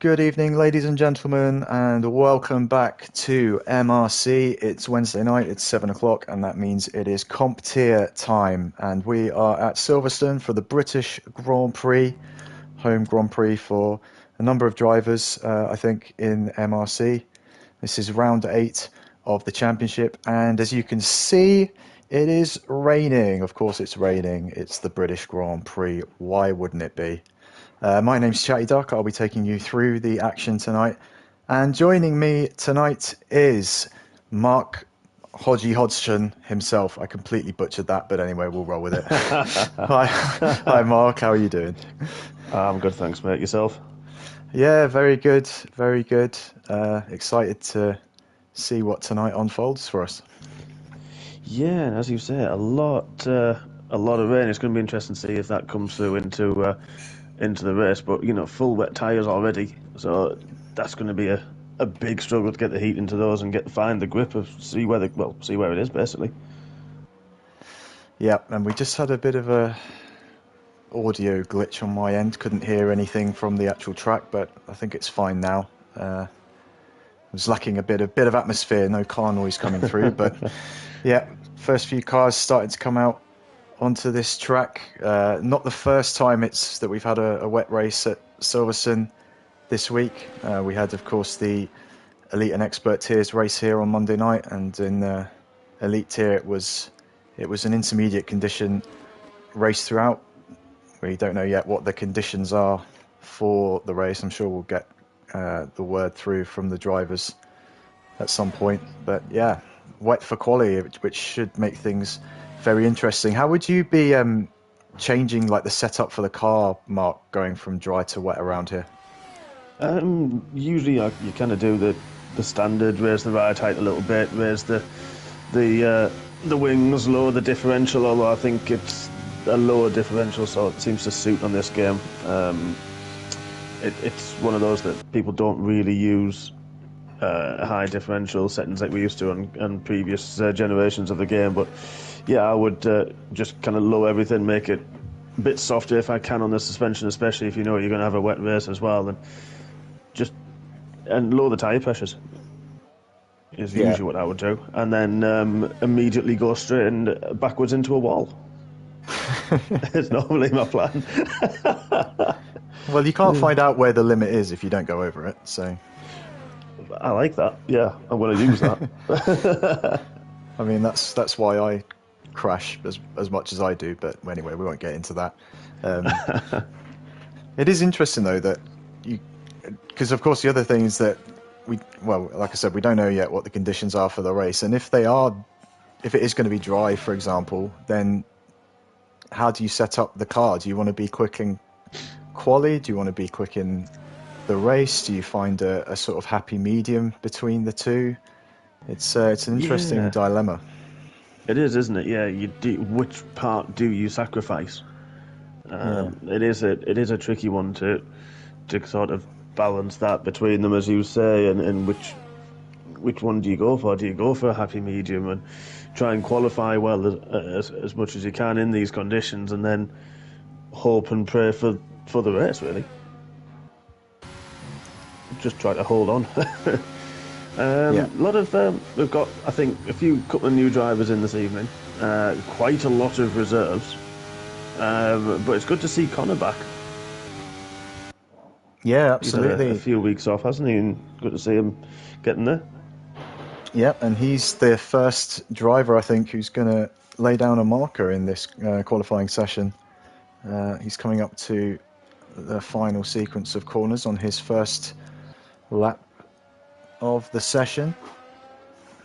Good evening, ladies and gentlemen, and welcome back to MRC. It's Wednesday night, it's 7 o'clock, and that means it is comp tier time. And we are at Silverstone for the British Grand Prix, home Grand Prix for a number of drivers, I think, in MRC. This is round 8 of the championship, and as you can see, it is raining. Of course, it's raining. It's the British Grand Prix. Why wouldn't it be? My name's Chatty Duck. I'll be taking you through the action tonight. And joining me tonight is Mark Hodgson himself. I completely butchered that, but anyway, we'll roll with it. Hi, Mark. How are you doing? I'm good, thanks, mate. Yourself? Yeah, very good. Very good. Excited to see what tonight unfolds for us. Yeah, and as you say, a lot of rain. It's going to be interesting to see if that comes through into the race. But full wet tyres already, so that's going to be a big struggle to get the heat into those and find the grip of see where it is basically. Yeah, and we just had a bit of a audio glitch on my end. Couldn't hear anything from the actual track, but I think it's fine now. I was lacking a bit of atmosphere, no car noise coming through, but yeah, first few cars started to come out onto this track. Not the first time that we've had a wet race at Silverstone this week. We had, of course, the Elite and Expert tiers race here on Monday night, and in the Elite tier it was an intermediate condition race throughout. We don't know yet what the conditions are for the race. I'm sure we'll get the word through from the drivers at some point. But yeah, wet for quali, which should make things very interesting. How would you be changing like the setup for the car, Mark, going from dry to wet around here? Usually you kind of do the standard, raise the ride height a little bit, raise the wings, lower the differential, although I think it's a lower differential, so it seems to suit on this game. It's one of those that people don't really use high differential settings like we used to on previous generations of the game, but yeah, I would just kind of lower everything, make it a bit softer if I can on the suspension, especially if you know you're going to have a wet race as well, and lower the tyre pressures is usually what I would do, and then immediately go straight and backwards into a wall. It's normally my plan. Well, you can't find out where the limit is if you don't go over it, so I like that. Yeah, I'm going to use that. I mean, that's why I crash as much as I do, but anyway, we won't get into that. It is interesting though that because of course the other thing is that like I said, we don't know yet what the conditions are for the race, and if it is going to be dry, for example, then how do you set up the car? Do you want to be quick in quali? Do you want to be quick in the race? Do you find a sort of happy medium between the two? It's an interesting dilemma. It is, isn't it? Yeah, which part do you sacrifice? It is a tricky one to sort of balance that between them, as you say, and which one do you go for? Do you go for a happy medium and try and qualify well as much as you can in these conditions, and then hope and pray for the race, really? Just try to hold on. A lot of we've got, I think, couple of new drivers in this evening. Quite a lot of reserves, but it's good to see Connor back. Yeah, absolutely. He's had a few weeks off, hasn't he? And good to see him getting there. Yeah, and he's the first driver, I think, who's going to lay down a marker in this qualifying session. He's coming up to the final sequence of corners on his first lap of the session.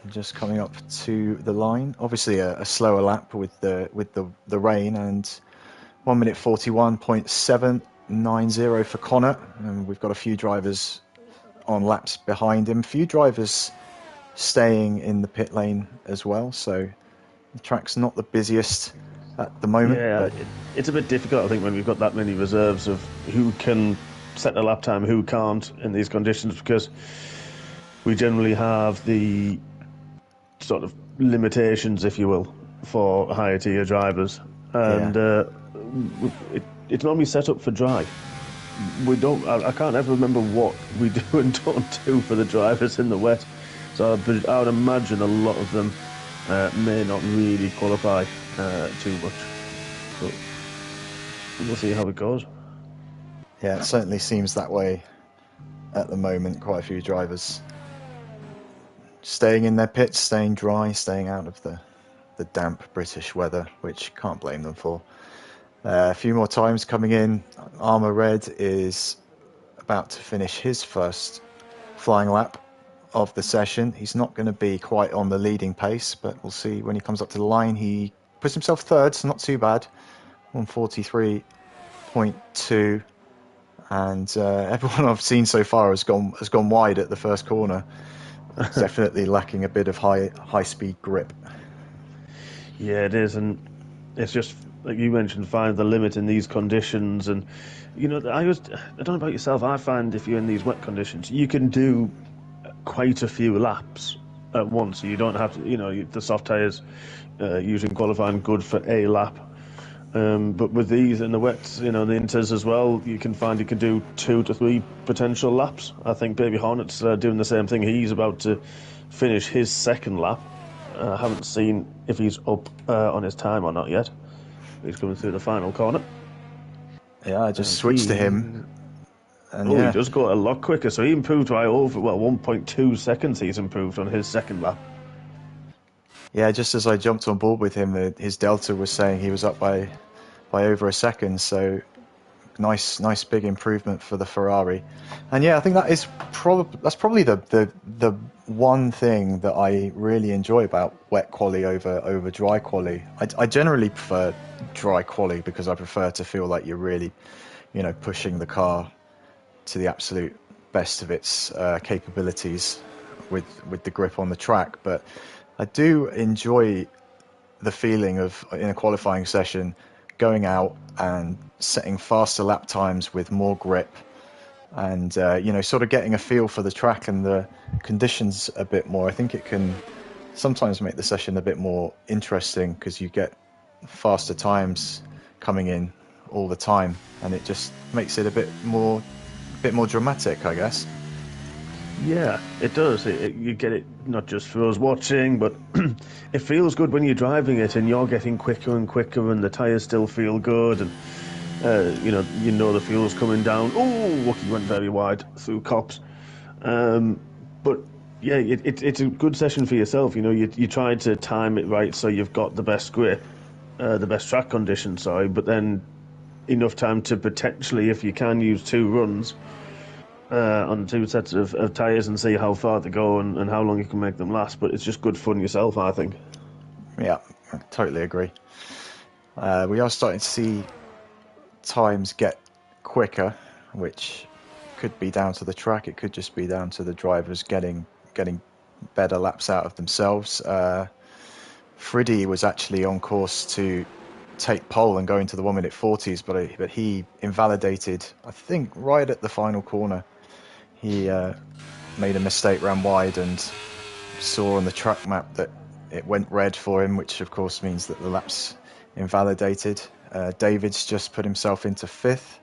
Just coming up to the line. Obviously a slower lap with the rain, and 1 minute 41.790 for Connor. And we've got a few drivers on laps behind him. A few drivers staying in the pit lane as well, so the track's not the busiest at the moment. Yeah, it's a bit difficult, I think, when we've got that many reserves of who can set a lap time, who can't in these conditions, because we generally have the sort of limitations, if you will, for higher tier drivers, and it's normally set up for dry. we don't. I can't ever remember what we do and don't do for the drivers in the wet. So I would imagine a lot of them may not really qualify too much. But we'll see how it goes. Yeah, it certainly seems that way at the moment. Quite a few drivers staying in their pits, staying dry, staying out of the damp British weather, which can't blame them for. A few more times coming in. Armour Red is about to finish his first flying lap of the session. He's not going to be quite on the leading pace, but we'll see when he comes up to the line. He puts himself third, so not too bad. 143.2. And everyone I've seen so far has gone wide at the first corner. It's definitely lacking a bit of high speed grip. Yeah, it is, and it's just like you mentioned, find the limit in these conditions. And I don't know about yourself. I find if you're in these wet conditions, you can do quite a few laps at once. You don't have to, the soft tires usually qualifying good for a lap. But with these in the wets, the inters as well, you can find you can do 2 to 3 potential laps. I think Baby Hornet's doing the same thing. He's about to finish his second lap. I haven't seen if he's up on his time or not yet. He's coming through the final corner. Yeah, I just switched to him. And he does go a lot quicker. So he improved by 1.2 seconds. He's improved on his second lap. Yeah, just as I jumped on board with him, his delta was saying he was up by over a second. So nice big improvement for the Ferrari. And yeah, I think that's probably the one thing that I really enjoy about wet quali over dry quali. I generally prefer dry quali because I prefer to feel like you're really, pushing the car to the absolute best of its capabilities with the grip on the track. But I do enjoy the feeling of, in a qualifying session, going out and setting faster lap times with more grip and, sort of getting a feel for the track and the conditions a bit more. I think it can sometimes make the session a bit more interesting because you get faster times coming in all the time, and it just makes it a bit more dramatic, I guess. Yeah, it does. You get it not just for us watching, but it feels good when you're driving it and you're getting quicker and quicker, and the tires still feel good, and the fuel's coming down. Oh, look, he went very wide through cops. But yeah, it's a good session for yourself. You try to time it right so you've got the best grip, the best track conditions. Sorry, but then enough time to potentially, if you can, use 2 runs. On 2 sets of tyres and see how far they go and how long you can make them last. But it's just good fun yourself, I think. Yeah, I totally agree. We are starting to see times get quicker, which could be down to the track. It could just be down to the drivers getting better laps out of themselves. Friddy was actually on course to take pole and go into the 1 minute 40s, but he invalidated, I think, right at the final corner. He made a mistake, ran wide, and saw on the track map that it went red for him, which of course means that the lap's invalidated. David's just put himself into 5th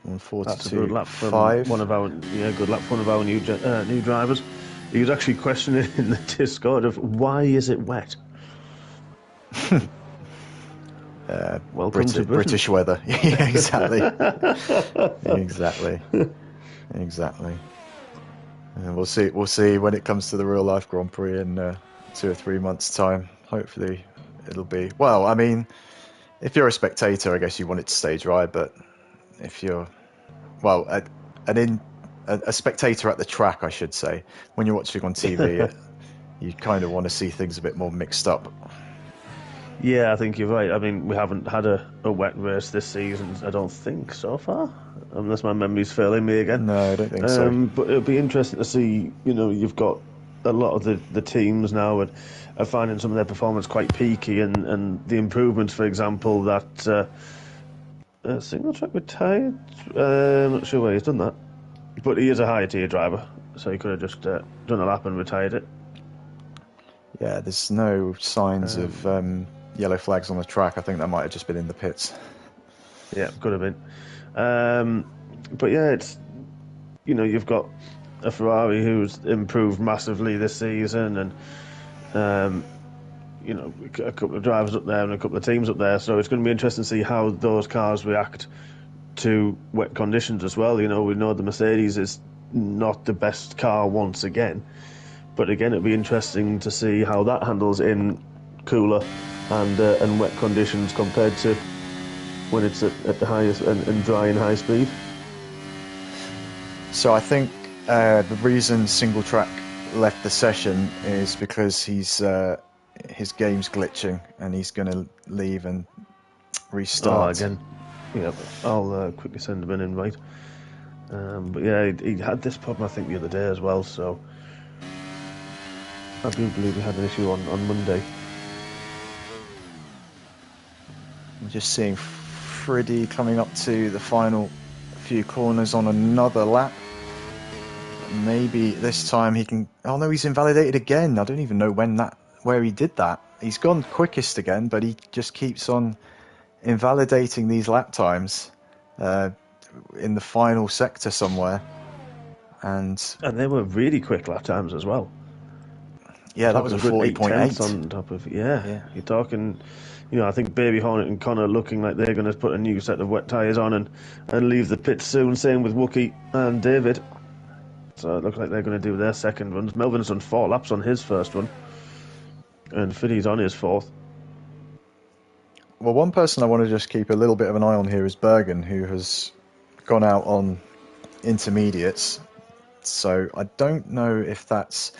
on 42.5. That's a good lap from one of our new drivers. He was actually questioning in the Discord of why is it wet. Welcome to British weather. Yeah, exactly. Exactly. And we'll see when it comes to the real life Grand Prix in 2 or 3 months' time. Hopefully, it'll be well. I mean, if you're a spectator, I guess you want it to stay dry. But if you're a spectator at the track, I should say, when you're watching on TV, you kind of want to see things a bit more mixed up. Yeah, I think you're right. I mean, we haven't had a wet race this season, I don't think, so far. Unless my memory's failing me again. No, I don't think so. But it'll be interesting to see, you've got a lot of the teams now are finding some of their performance quite peaky, and the improvements, for example, that single track retired. I'm not sure where he's done that. But he is a higher tier driver, so he could have just done a lap and retired it. Yeah, there's no signs of yellow flags on the track. I think that might have just been in the pits. Yeah, could have been. But yeah, it's you've got a Ferrari who's improved massively this season, and um, a couple of drivers up there and a couple of teams up there. So it's going to be interesting to see how those cars react to wet conditions as well. We know the Mercedes is not the best car once again, but again, it'll be interesting to see how that handles in cooler and wet conditions compared to when it's at the highest and dry and high speed. So I think the reason single track left the session is because his game's glitching and he's going to leave and restart. Again, yeah. I'll quickly send him an invite. But yeah, he had this problem I think the other day as well. So I do believe he had an issue on Monday. I'm just seeing Freddie coming up to the final few corners on another lap. Maybe this time he can... Oh no, he's invalidated again. I don't even know where he did that. He's gone quickest again, but he just keeps on invalidating these lap times in the final sector somewhere. And they were really quick lap times as well. Yeah, that was a 40.8 on top of yeah. You're talking, I think Baby Hornet and Connor looking like they're going to put a new set of wet tyres on and leave the pit soon. Same with Wookie and David. So it looks like they're going to do their second runs. Melvin's done 4 laps on his first one, and Fiddy's on his 4th. Well, one person I want to just keep a little bit of an eye on here is Bergen, who has gone out on intermediates. So I don't know if that's...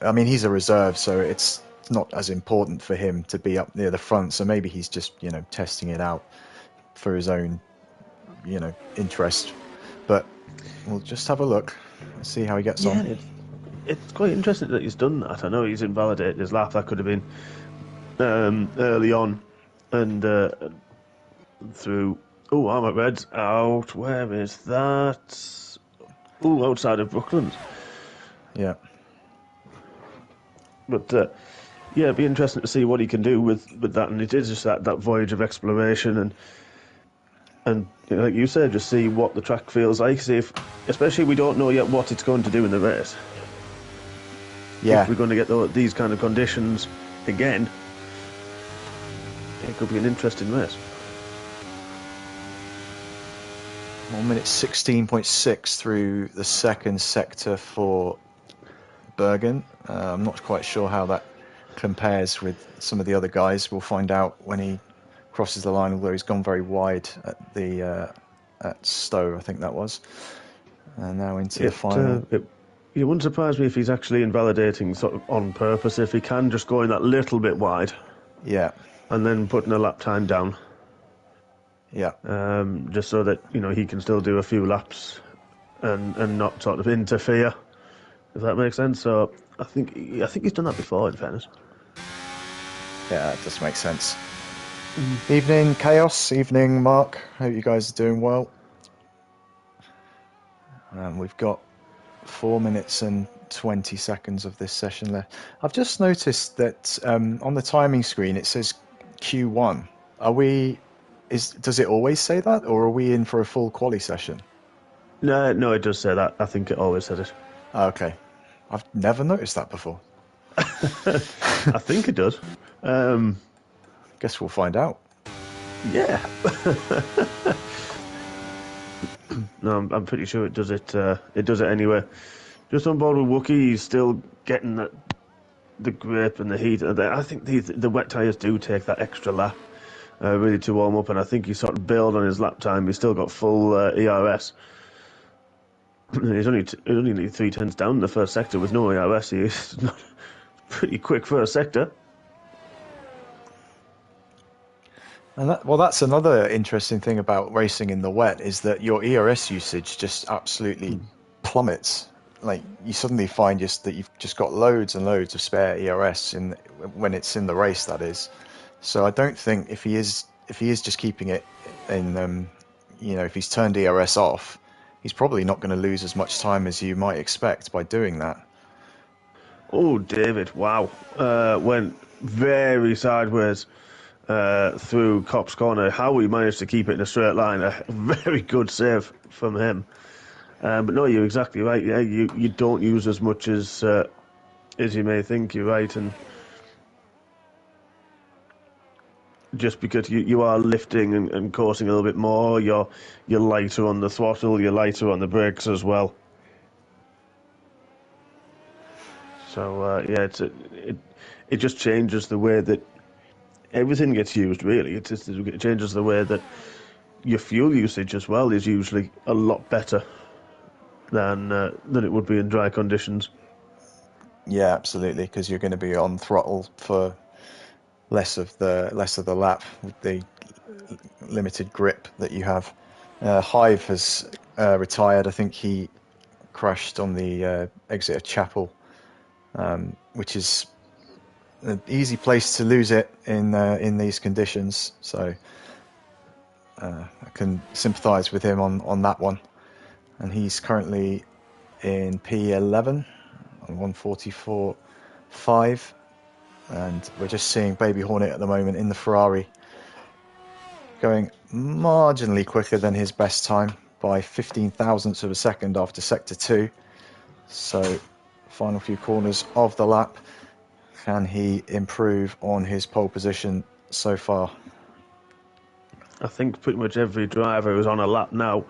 I mean, he's a reserve, so it's not as important for him to be up near the front. So maybe he's just, testing it out for his own, interest. But we'll just have a look and see how he gets on. It's quite interesting that he's done that. I know he's invalidated his lap. That could have been early on and through... Oh, Armour Red's out. Where is that? Oh, outside of Brooklands. Yeah. But it'd be interesting to see what he can do with that. And it is just that voyage of exploration and like you said, just see what the track feels like. See especially we don't know yet what it's going to do in the race. Yeah. If we're going to get these kind of conditions again, it could be an interesting race. 1 minute 16.6 through the second sector for Bergen. I'm not quite sure how that compares with some of the other guys. We'll find out when he crosses the line, although he's gone very wide at Stowe, I think that was. And now into the final. It wouldn't surprise me if he's actually invalidating sort of on purpose, if he can just go in that little bit wide. Yeah. And then putting a lap time down. Yeah. Just so that, he can still do a few laps and not sort of interfere, if that makes sense. So I think he's done that before, in fairness. Yeah, that does make sense. Evening, Chaos. Evening, Mark. Hope you guys are doing well. We've got 4 minutes and 20 seconds of this session left. I've just noticed that on the timing screen it says Q1. Does it always say that, or are we in for a full quali session? No, it does say that. I think it always said it. Okay. I've never noticed that before. I think it does. Guess we'll find out. Yeah. No, I'm pretty sure it does it. It does it anyway. Just on board with Wookie, he's still getting the grip and the heat. I think the wet tyres do take that extra lap really to warm up, and I think he's sort of bailed on his lap time. He's still got full ERS. He's only 3/10 down in the first sector with no ERS. He's not pretty quick first sector. And that's another interesting thing about racing in the wet, is that your ERS usage just absolutely plummets. Like, you suddenly find that you've just got loads and loads of spare ERS when it's in the race, that is. So I don't think if he is just keeping it in, if he's turned ERS off, he's probably not going to lose as much time as you might expect by doing that. Oh, David! Wow, went very sideways through Cop's corner. How he managed to keep it in a straight line, a very good save from him. But no, you're exactly right. Yeah, you don't use as much as you may think. You're right, and just because you are lifting and coursing a little bit more, you're lighter on the throttle, you're lighter on the brakes as well. So yeah, it just changes the way that everything gets used. Really, it changes the way that your fuel usage as well is usually a lot better than it would be in dry conditions. Yeah, absolutely, because you're going to be on throttle for less of the lap with the limited grip that you have. Hive has retired. I think he crashed on the exit of Chapel, which is an easy place to lose it in these conditions. So I can sympathise with him on that one. And he's currently in P11 on 144.5. And we're just seeing Baby Hornet at the moment in the Ferrari going marginally quicker than his best time by 15 thousandths of a second after sector 2. So final few corners of the lap, can he improve on his pole position so far? I think pretty much every driver who's on a lap now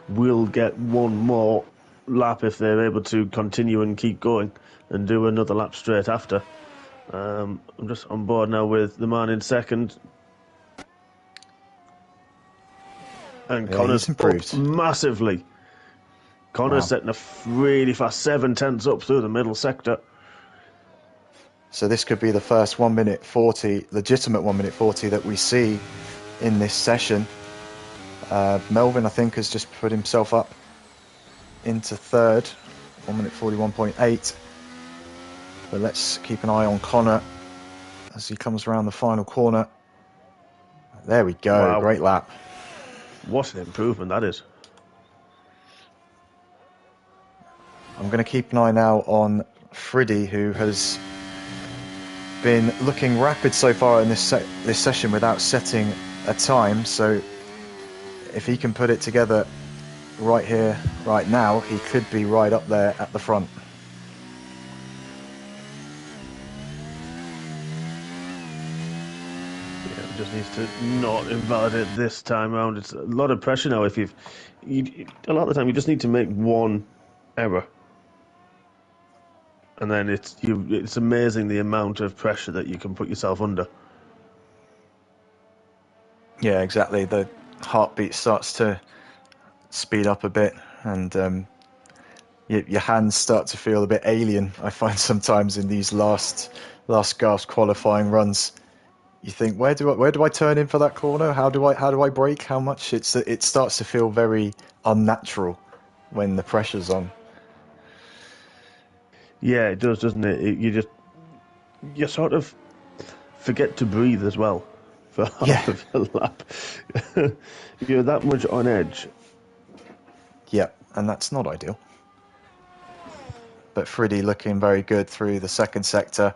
will get one more lap if they're able to continue and keep going and do another lap straight after. I'm just on board now with the man in second. And Yeah, Connor's he's improved up massively. Connor's setting a really fast 7 tenths up through the middle sector. So this could be the first 1 minute 40, legitimate 1 minute 40 that we see in this session. Melvin, I think, has just put himself up into third, 1 minute 41.8. But let's keep an eye on Connor as he comes around the final corner. There we go, wow. Great lap. What an improvement that is. I'm going to keep an eye now on Friddy, who has been looking rapid so far in this session without setting a time. So if he can put it together right here, right now, he could be right up there at the front. Yeah, just needs to not invalidate this time around. It's a lot of pressure now. If a lot of the time you just need to make one error. And then it's amazing the amount of pressure that you can put yourself under. Yeah, exactly. The heartbeat starts to speed up a bit, and your hands start to feel a bit alien. I find sometimes in these last gasp qualifying runs, you think, where do I turn in for that corner? How do I brake? How much? It starts to feel very unnatural when the pressure's on. Yeah, it does, doesn't it? You sort of forget to breathe as well for half of the lap. You're that much on edge. Yeah, and that's not ideal. But Friddy looking very good through the second sector.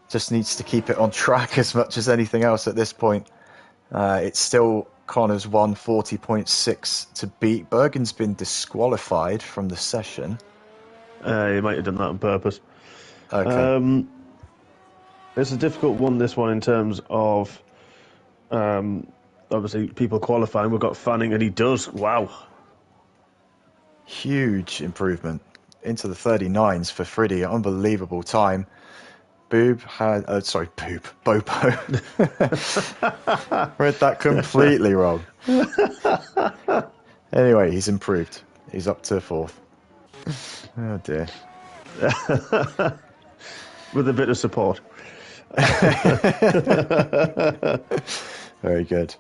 Just needs to keep it on track as much as anything else at this point. It's still Connor's 140.6 to beat. Bergen's been disqualified from the session. He might have done that on purpose. Okay. It's a difficult one, this one, in terms of obviously people qualifying. We've got Fanning, and he does. Wow. Huge improvement into the 39s for Friddy. Unbelievable time. Bobo. Read that completely wrong. Anyway, he's improved. He's up to fourth. Oh dear. With a bit of support. Very good.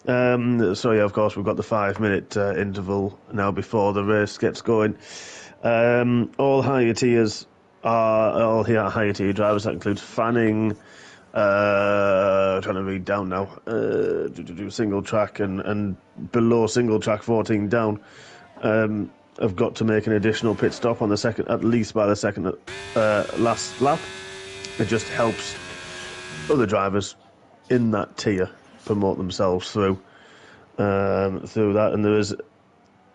So yeah, of course, we've got the 5-minute interval now before the race gets going. All higher tiers are all here higher tier drivers. That includes Fanning. Trying to read down now. Single track and below single track 14 down. Have got to make an additional pit stop on the second, at least by the second last lap. It just helps other drivers in that tier promote themselves through that, and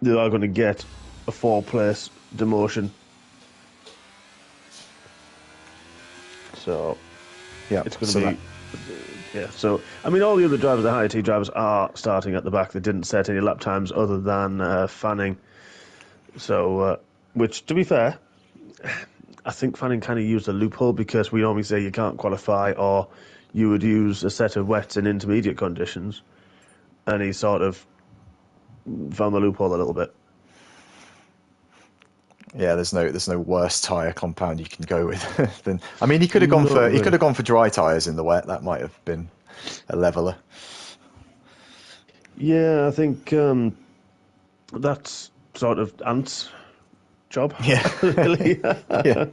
they are going to get a 4-place demotion. So Yeah, it's going to so be. Yeah, so I mean, all the other drivers, the high T drivers, are starting at the back. They didn't set any lap times other than Fanning. So, which, to be fair, I think Fanning kind of used a loophole because we normally say you can't qualify or you would use a set of wets in intermediate conditions, and he sort of found the loophole a little bit. yeah, there's no worse tyre compound you can go with than. I mean, he could have gone Not for he really. could have gone for dry tyres in the wet. That might have been a leveler. Yeah, I think that's sort of Ant's job, Yeah, really. yeah,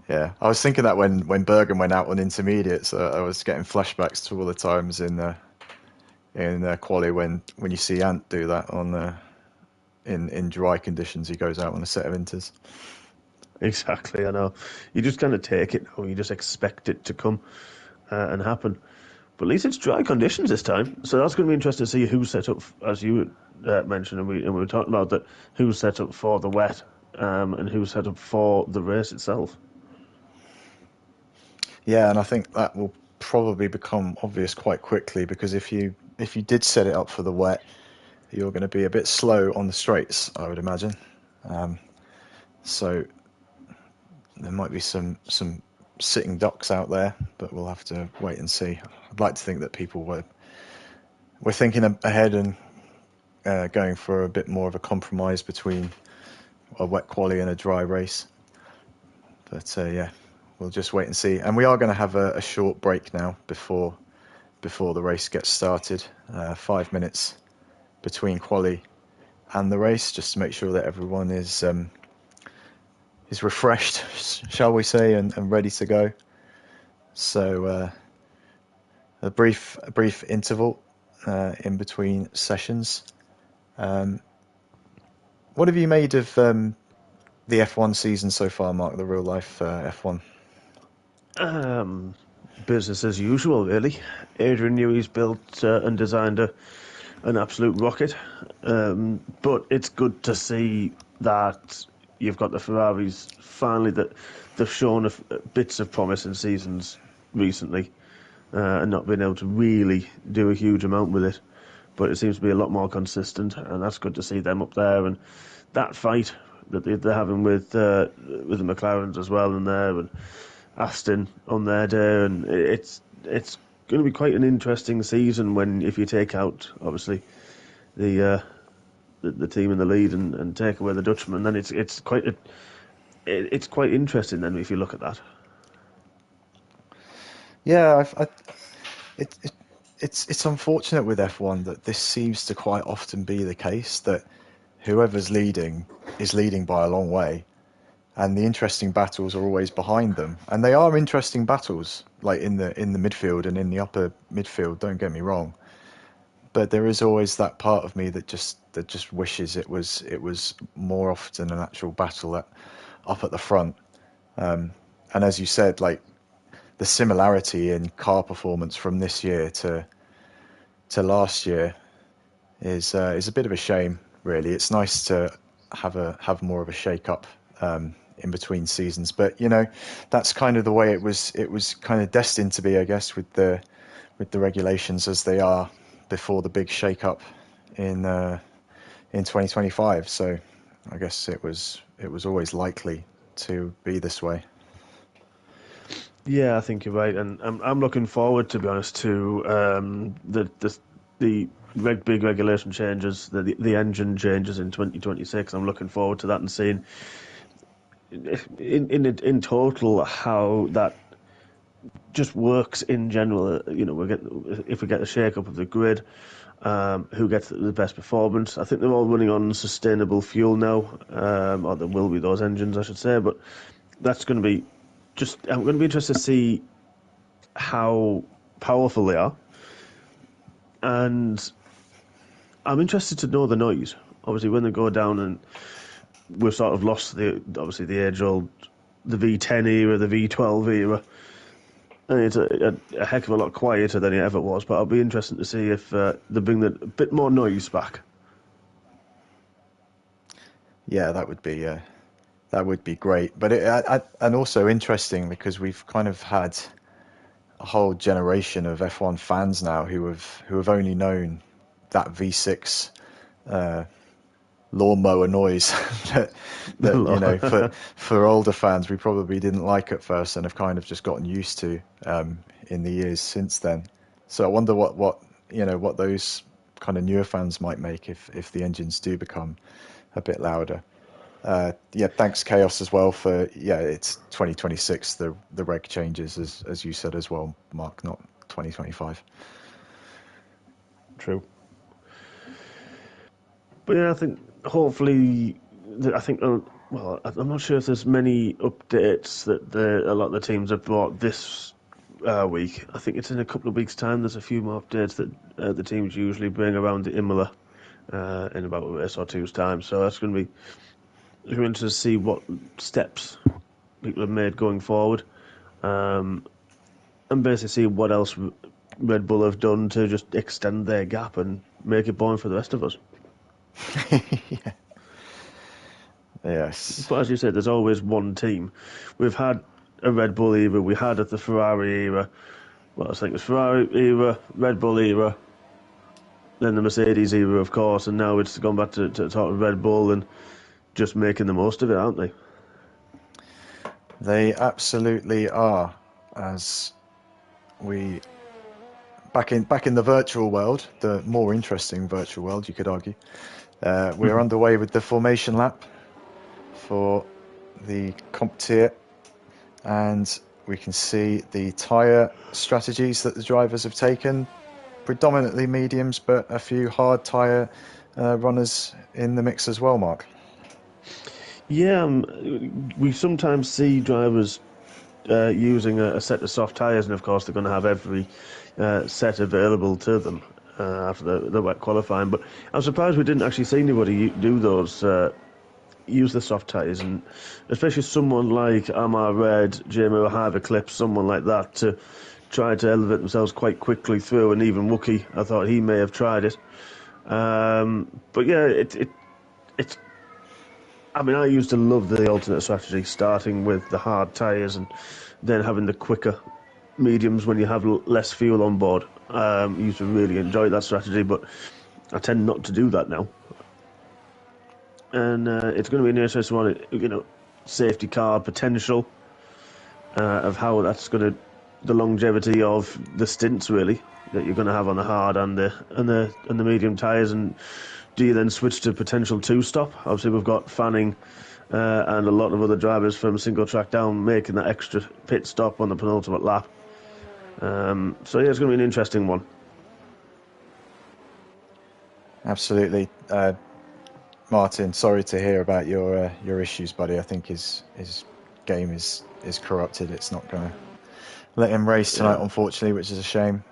yeah. I was thinking that when Bergen went out on intermediates, I was getting flashbacks to all the times in quali when you see Ant do that on in dry conditions. He goes out on a set of inters. Exactly, I know. You just kind of take it now. You just expect it to come and happen. But at least it's dry conditions this time, so that's going to be interesting to see who's set up, as you mentioned, and we were talking about that, who's set up for the wet and who's set up for the race itself. Yeah, and I think that will probably become obvious quite quickly because if you did set it up for the wet, you're going to be a bit slow on the straights, I would imagine. So there might be some sitting ducks out there, but we'll have to wait and see. I'd like to think that people were thinking ahead and going for a bit more of a compromise between a wet quali and a dry race. But yeah, we'll just wait and see. And we are going to have a short break now before the race gets started. 5 minutes between quali and the race, just to make sure that everyone is refreshed, shall we say, and ready to go. So a brief interval in between sessions. What have you made of the F1 season so far, Mark? The real life F1. Um, Business as usual, really. Adrian Newey's built and designed an absolute rocket, but it's good to see that you've got the Ferraris finally that they've shown bits of promise in seasons recently, and not been able to really do a huge amount with it. But it seems to be a lot more consistent, and that's good to see them up there. And that fight that they're having with the McLarens as well, in there, and Aston on their day, and it's going to be quite an interesting season when if you take out obviously the team in the lead and take away the Dutchman, then it's quite interesting then if you look at that. Yeah, it, it, it's unfortunate with F1 that this seems to quite often be the case that whoever's leading is leading by a long way, and the interesting battles are always behind them, and they are interesting battles, like in the midfield and in the upper midfield. Don't get me wrong, but there is always that part of me that just wishes it was more often an actual battle up at the front. And as you said, like the similarity in car performance from this year to last year is a bit of a shame, really. It's nice to have more of a shake up in between seasons, but that's kind of the way it was kind of destined to be, I guess, with the regulations as they are before the big shake up in 2025. So I guess it was always likely to be this way. Yeah, I think you're right, and I'm looking forward, to be honest, to the big regulation changes, the engine changes in 2026. I'm looking forward to that and seeing in total how that just works in general. If we get a shake up of the grid, who gets the best performance. I think they're all running on sustainable fuel now, or there will be those engines, I should say. But that's going to be I'm going to be interested to see how powerful they are, and I'm interested to know the noise. Obviously, when they go down, and we've sort of lost the age old the V10 era, the V12 era. And it's a heck of a lot quieter than it ever was, but I'll be interested to see if they bring a bit more noise back. Yeah, that would be great. But and also interesting because we've kind of had a whole generation of F1 fans now who have only known that V6 lawnmower noise that for older fans we probably didn't like at first and have kind of just gotten used to in the years since then. So I wonder what those kind of newer fans might make if the engines do become a bit louder. Yeah, thanks Chaos as well for it's 2026 the reg changes as you said as well, Mark, not 2025. True. But yeah, I think hopefully, I think, well, I'm not sure if there's many updates that a lot of the teams have brought this week. I think it's in a couple of weeks' time. There's a few more updates that the teams usually bring around the Imola in about a race or two's time. So that's going to be interesting to see what steps people have made going forward, and basically see what else Red Bull have done to just extend their gap and make it boring for the rest of us. Yeah. Yes. But as you said, there's always one team. We've had a Red Bull era, we had the Ferrari era. Well, I think it was Ferrari era, Red Bull era, then the Mercedes era, of course, and now it's gone back to talk of Red Bull and just making the most of it, aren't they? They absolutely are. As we back in the virtual world, the more interesting virtual world, you could argue. We're underway with the formation lap for the comp tier, and we can see the tyre strategies that the drivers have taken. Predominantly mediums, but a few hard tyre runners in the mix as well, Mark. Yeah, we sometimes see drivers using a set of soft tyres, and of course they're going to have every set available to them after the wet qualifying. But I'm surprised we didn't actually see anybody do those, use the soft tyres, and especially someone like Amar Red, Jamie O'Hara Eclipse, someone like that, to try to elevate themselves quite quickly through, and even Wookie, I thought he may have tried it. But yeah, it's. I mean, I used to love the alternate strategy, starting with the hard tyres and then having the quicker mediums when you have less fuel on board. I used to really enjoy that strategy, but I tend not to do that now. And it's going to be an interesting one, safety car potential of how that's going to, the longevity of the stints really that you're going to have on the hard and the medium tyres, and do you then switch to potential two-stop? Obviously, we've got Fanning and a lot of other drivers from single track down making that extra pit stop on the penultimate lap. So yeah, it's going to be an interesting one. Absolutely. Martin, sorry to hear about your issues, buddy. I think his game is corrupted. It's not going to let him race tonight, unfortunately, which is a shame.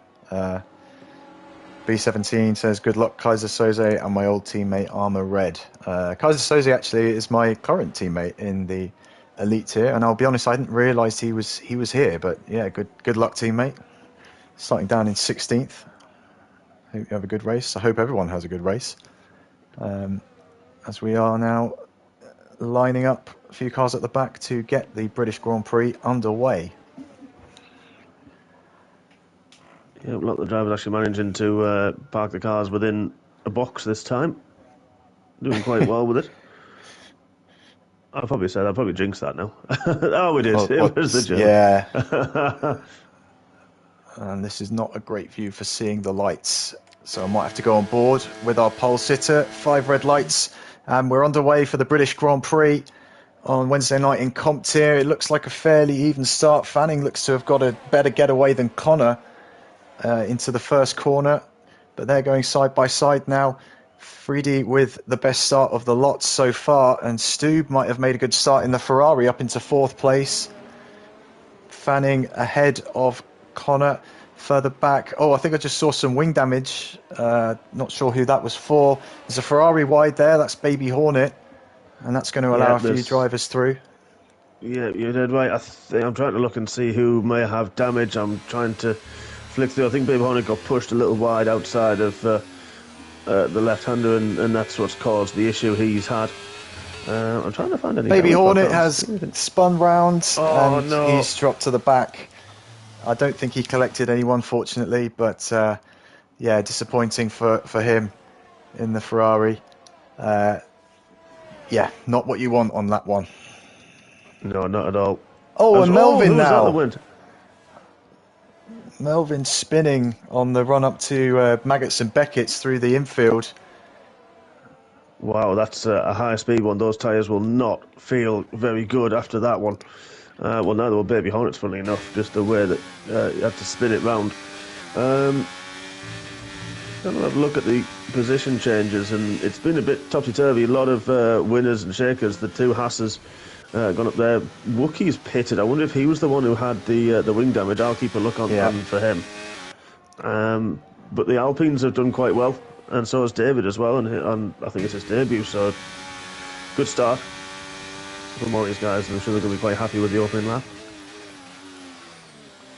B17 says, good luck, Kaiser Soze and my old teammate Armour Red. Kaiser Soze actually is my current teammate in the elite tier, and I'll be honest, I didn't realise he was here. But yeah, good luck, teammate. Starting down in 16th. Hope you have a good race. I hope everyone has a good race. As we are now lining up a few cars at the back to get the British Grand Prix underway. Yeah, a lot of the drivers actually managing to park the cars within a box this time. Doing quite well with it. I'll probably jinx that now. Oh, we did. It was the joke. Yeah. And this is not a great view for seeing the lights. So I might have to go on board with our pole sitter. 5 red lights. And we're underway for the British Grand Prix on Wednesday night in comp tier. It looks like a fairly even start. Fanning looks to have got a better getaway than Connor into the first corner. But they're going side by side now. Freedy with the best start of the lot so far. And Stube might have made a good start in the Ferrari up into 4th place. Fanning ahead of Connor. Further back, I think I just saw some wing damage. Not sure who that was for. There's a Ferrari wide there. That's Baby Hornet, and that's going to allow a few drivers through. Yeah, you did right. I'm trying to look and see who may have damage. I'm trying to flick through. I think Baby Hornet got pushed a little wide outside of the left-hander, and that's what's caused the issue he's had. I'm trying to find any Baby damage, but I Hornet can't has see anything. spun round Oh and no! he's dropped to the back. I don't think he collected anyone, fortunately, but yeah, disappointing for him in the Ferrari. Yeah, not what you want on that one. No, not at all. Oh, and Oh, Melvin who's that that now. went? Melvin spinning on the run up to Maggots and Beckett's through the infield. Wow, that's a high-speed one. Those tyres will not feel very good after that one. Well, neither will Baby Hornets, funnily enough, just the way that you had to spin it round. Gonna have a look at the position changes, and it's been a bit topsy-turvy. A lot of winners and shakers. The two Hasses gone up there. Wookie's pitted. I wonder if he was the one who had the wing damage. I'll keep a look on for him. But the Alpines have done quite well, and so has David as well. And I think it's his debut, so good start for more of these guys. And I'm sure they're going to be quite happy with the opening lap.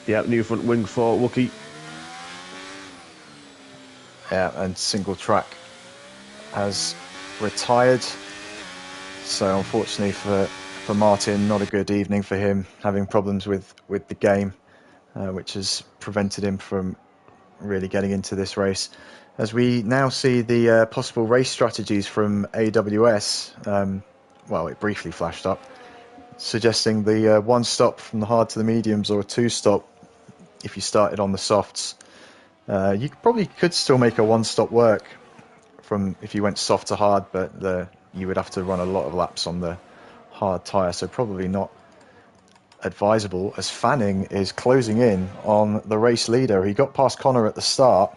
Yeah, new front wing for Wookie. Yeah, and single track has retired. So unfortunately for Martin, not a good evening for him, having problems with the game, which has prevented him from really getting into this race. As we now see the possible race strategies from AWS, well, it briefly flashed up, suggesting the one stop from the hard to the mediums or a two stop if you started on the softs. You probably could still make a one-stop work from if you went soft to hard, but you would have to run a lot of laps on the hard tyre, so probably not advisable, as Fanning is closing in on the race leader. He got past Connor at the start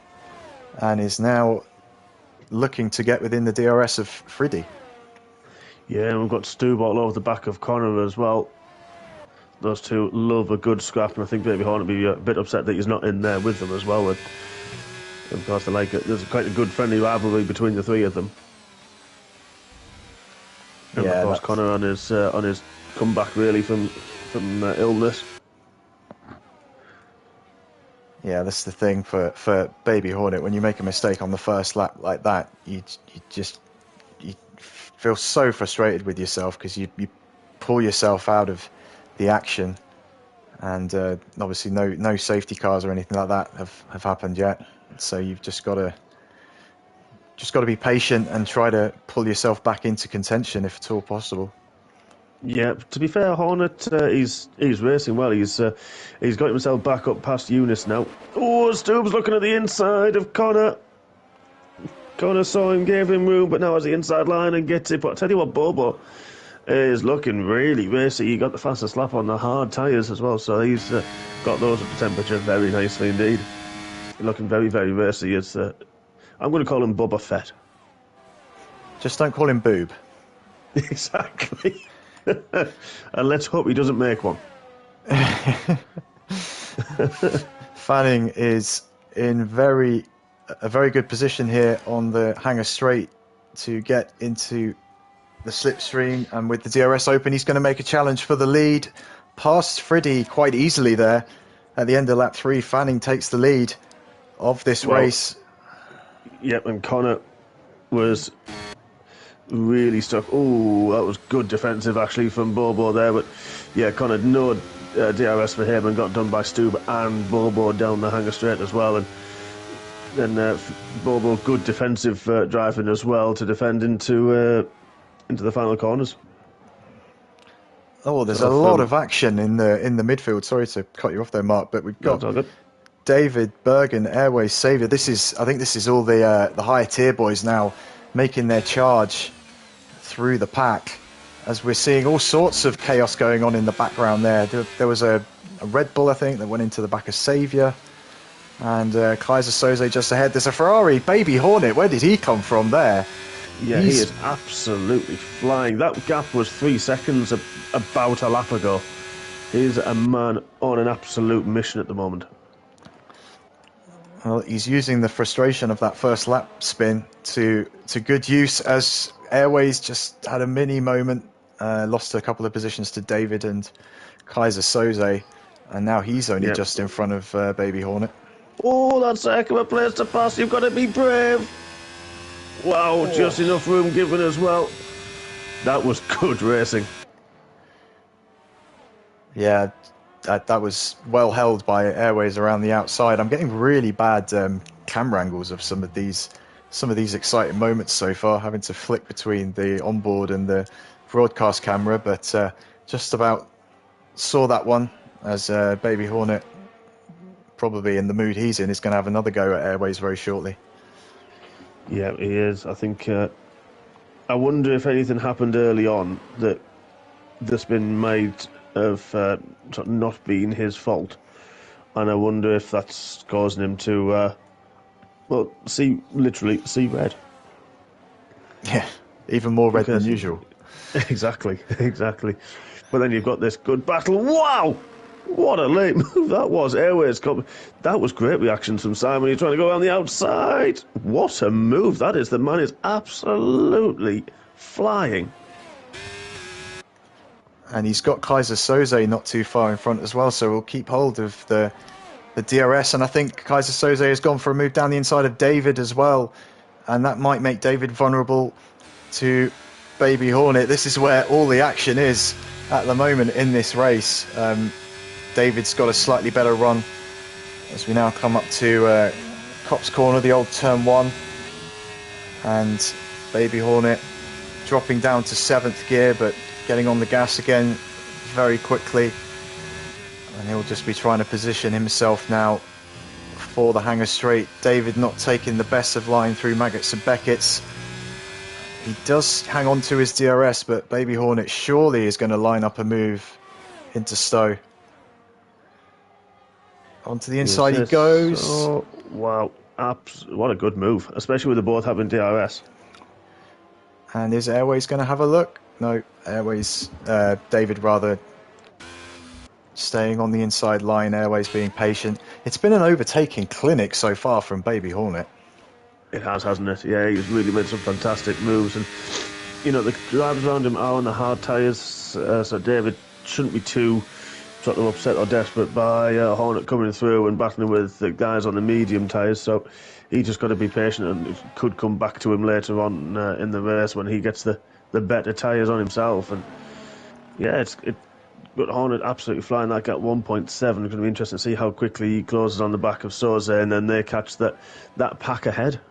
and is now looking to get within the DRS of Friddy. Yeah, and we've got Stu all over the back of Connor as well. Those two love a good scrap, and I think Baby Hornet will be a bit upset that he's not in there with them as well. And of course, there's quite a good friendly rivalry between the three of them. And Yeah, of course, Connor on his comeback really from illness. Yeah, that's the thing for Baby Hornet. When you make a mistake on the first lap like that, you feel so frustrated with yourself because you pull yourself out of the action, and obviously no safety cars or anything like that have happened yet. So you've just got to be patient and try to pull yourself back into contention if at all possible. Yeah, to be fair, Hornet he's racing well. He's got himself back up past Eunice now. Oh, Stubbs looking at the inside of Connor. Connor saw him, gave him room, but now has the inside line and gets it. But I tell you what, Bobo is looking really racy. He got the fastest lap on the hard tyres as well, so he's got those at the temperature very nicely indeed. Looking very, very racy. I'm going to call him Boba Fett. Just don't call him Boob. Exactly. And let's hope he doesn't make one. Fanning is in a very good position here on the Hangar Straight to get into the slipstream, and with the DRS open, he's going to make a challenge for the lead. Past Friddy quite easily there at the end of lap 3. Fanning takes the lead of this race. Yep, and Connor was really stuck. Oh, that was good defensive actually from Bobo there, but yeah, Connor no DRS for him and got done by Stube and Bobo down the Hangar Straight as well. And then Bobo good defensive driving as well to defend into the final corners. Oh, there's a lot of action in the midfield. Sorry to cut you off there, Mark, but we've got David Bergen, Airways Saviour. I think this is all the higher tier boys now making their charge through the pack, as we're seeing all sorts of chaos going on in the background there. There was a Red Bull, I think, that went into the back of Saviour, and Kaiser Soze just ahead. There's a Ferrari. Baby Hornet, where did he come from there? Yeah, he is absolutely flying. That gap was 3 seconds about a lap ago. He's a man on an absolute mission at the moment. Well, he's using the frustration of that first lap spin to good use, as Airways just had a mini moment lost a couple of positions to David and Kaiser Soze, and now he's only Yep. just in front of Baby Hornet. Oh, that's a heck of a place to pass. You've got to be brave. Wow, just enough room given as well. That was good racing. Yeah, that was well held by Airways around the outside. I'm getting really bad camera angles of some of these exciting moments so far, having to flick between the onboard and the broadcast camera, but just about saw that one as Baby Hornet, probably in the mood he's in, is going to have another go at Airways very shortly. Yeah, he is. I think. I wonder if anything happened early on that's been made of sort of not being his fault, and I wonder if that's causing him to, literally see red. Yeah, even more red Because- than usual. Exactly. But then you've got this good battle. Wow! What a late move that was. Airways, that was great reactions from Simon. He's trying to go around the outside. What a move that is. The man is absolutely flying. And he's got Kaiser Soze not too far in front as well, so we'll keep hold of the DRS. And I think Kaiser Soze has gone for a move down the inside of David as well, and that might make David vulnerable to Baby Hornet. This is where all the action is at the moment in this race. David's got a slightly better run as we now come up to Copse Corner, the old turn 1, and Baby Hornet dropping down to 7th gear, but getting on the gas again very quickly, and he'll just be trying to position himself now for the Hanger Straight. David not taking the best of line through Maggots and Beckett's. He does hang on to his DRS, but Baby Hornet surely is going to line up a move into Stowe. Onto the inside he goes. Oh, wow. What a good move, especially with the both having DRS. And is Airways going to have a look? No, Airways, David rather staying on the inside line, Airways being patient. It's been an overtaking clinic so far from Baby Hornet. It has, hasn't it? Yeah, he's really made some fantastic moves. And, you know, the drivers around him are on the hard tyres, so David shouldn't be too sort of upset or desperate by Hornet coming through and battling with the guys on the medium tyres. So he just got to be patient, and it could come back to him later on in the race when he gets the better tyres on himself. And yeah, it's got Hornet absolutely flying that gap 1.7. It's going to be interesting to see how quickly he closes on the back of Soze, and then they catch that pack ahead.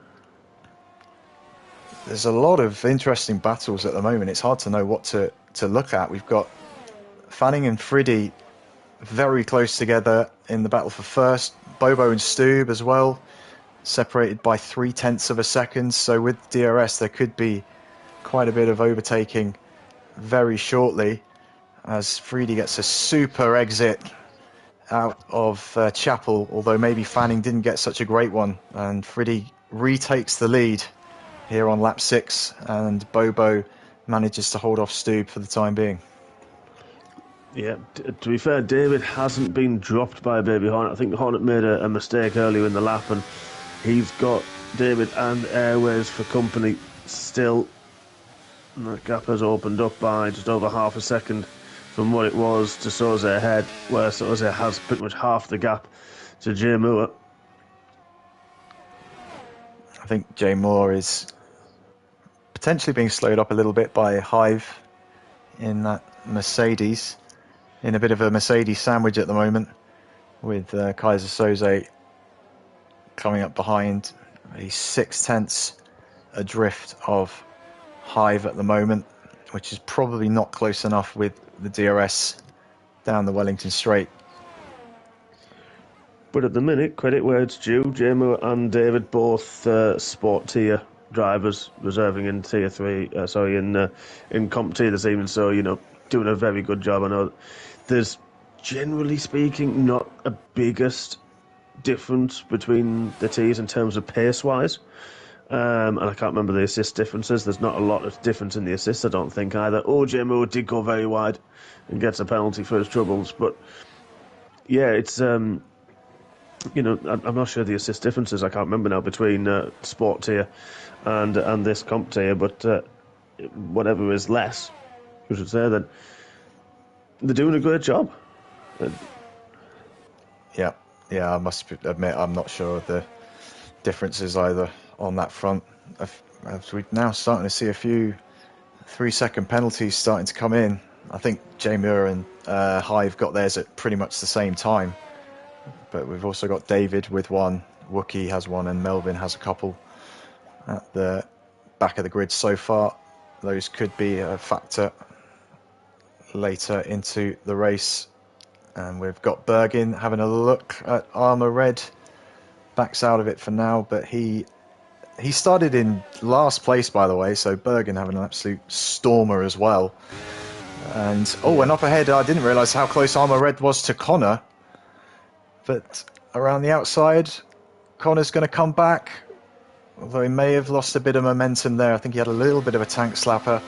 There's a lot of interesting battles at the moment. It's hard to know what to look at. We've got Fanning and Friddy very close together in the battle for first. Bobo and Stoob as well, separated by 0.3 of a second. So with DRS, there could be quite a bit of overtaking very shortly, as Friddy gets a super exit out of Chapel, although maybe Fanning didn't get such a great one. And Friddy retakes the lead here on lap 6, and Bobo manages to hold off Stoob for the time being. Yeah, to be fair, David hasn't been dropped by Baby Hornet. I think Hornet made a mistake earlier in the lap, and he's got David and Airways for company still. And that gap has opened up by just over half a second from what it was to Soze ahead, where Soze has pretty much half the gap to Jay Moore. I think Jay Moore is potentially being slowed up a little bit by Hive in that Mercedes, in a bit of a Mercedes sandwich at the moment, with Kaiser Soze coming up behind. He's 0.6 adrift of Hive at the moment, which is probably not close enough with the DRS down the Wellington Straight. But at the minute, credit where it's due, Jamo and David both sport tier drivers, reserving in tier 3, in comp tier this evening, so, you know, doing a very good job. I know there's, generally speaking, not a biggest difference between the tiers in terms of pace-wise. And I can't remember the assist differences. There's not a lot of difference in the assists, I don't think, either. Jamo did go very wide and gets a penalty for his troubles. But, yeah, it's... you know, I'm not sure the assist differences. I can't remember now between sport tier and this comp tier, but whatever is less you should say, then they're doing a great job. Yeah, I must admit I'm not sure of the differences either on that front. As we're now starting to see a few 3-second penalties starting to come in. I think J Muir and Hive got theirs at pretty much the same time. But we've also got David with one, Wookie has one, and Melvin has a couple at the back of the grid so far. Those could be a factor later into the race. And we've got Bergin having a look at Armour Red. Backs out of it for now, but he started in last place, by the way, so Bergen having an absolute stormer as well. And, and up ahead, I didn't realise how close Armour Red was to Connor. But around the outside, Connor's going to come back. Although he may have lost a bit of momentum there. I think he had a little bit of a tank slapper.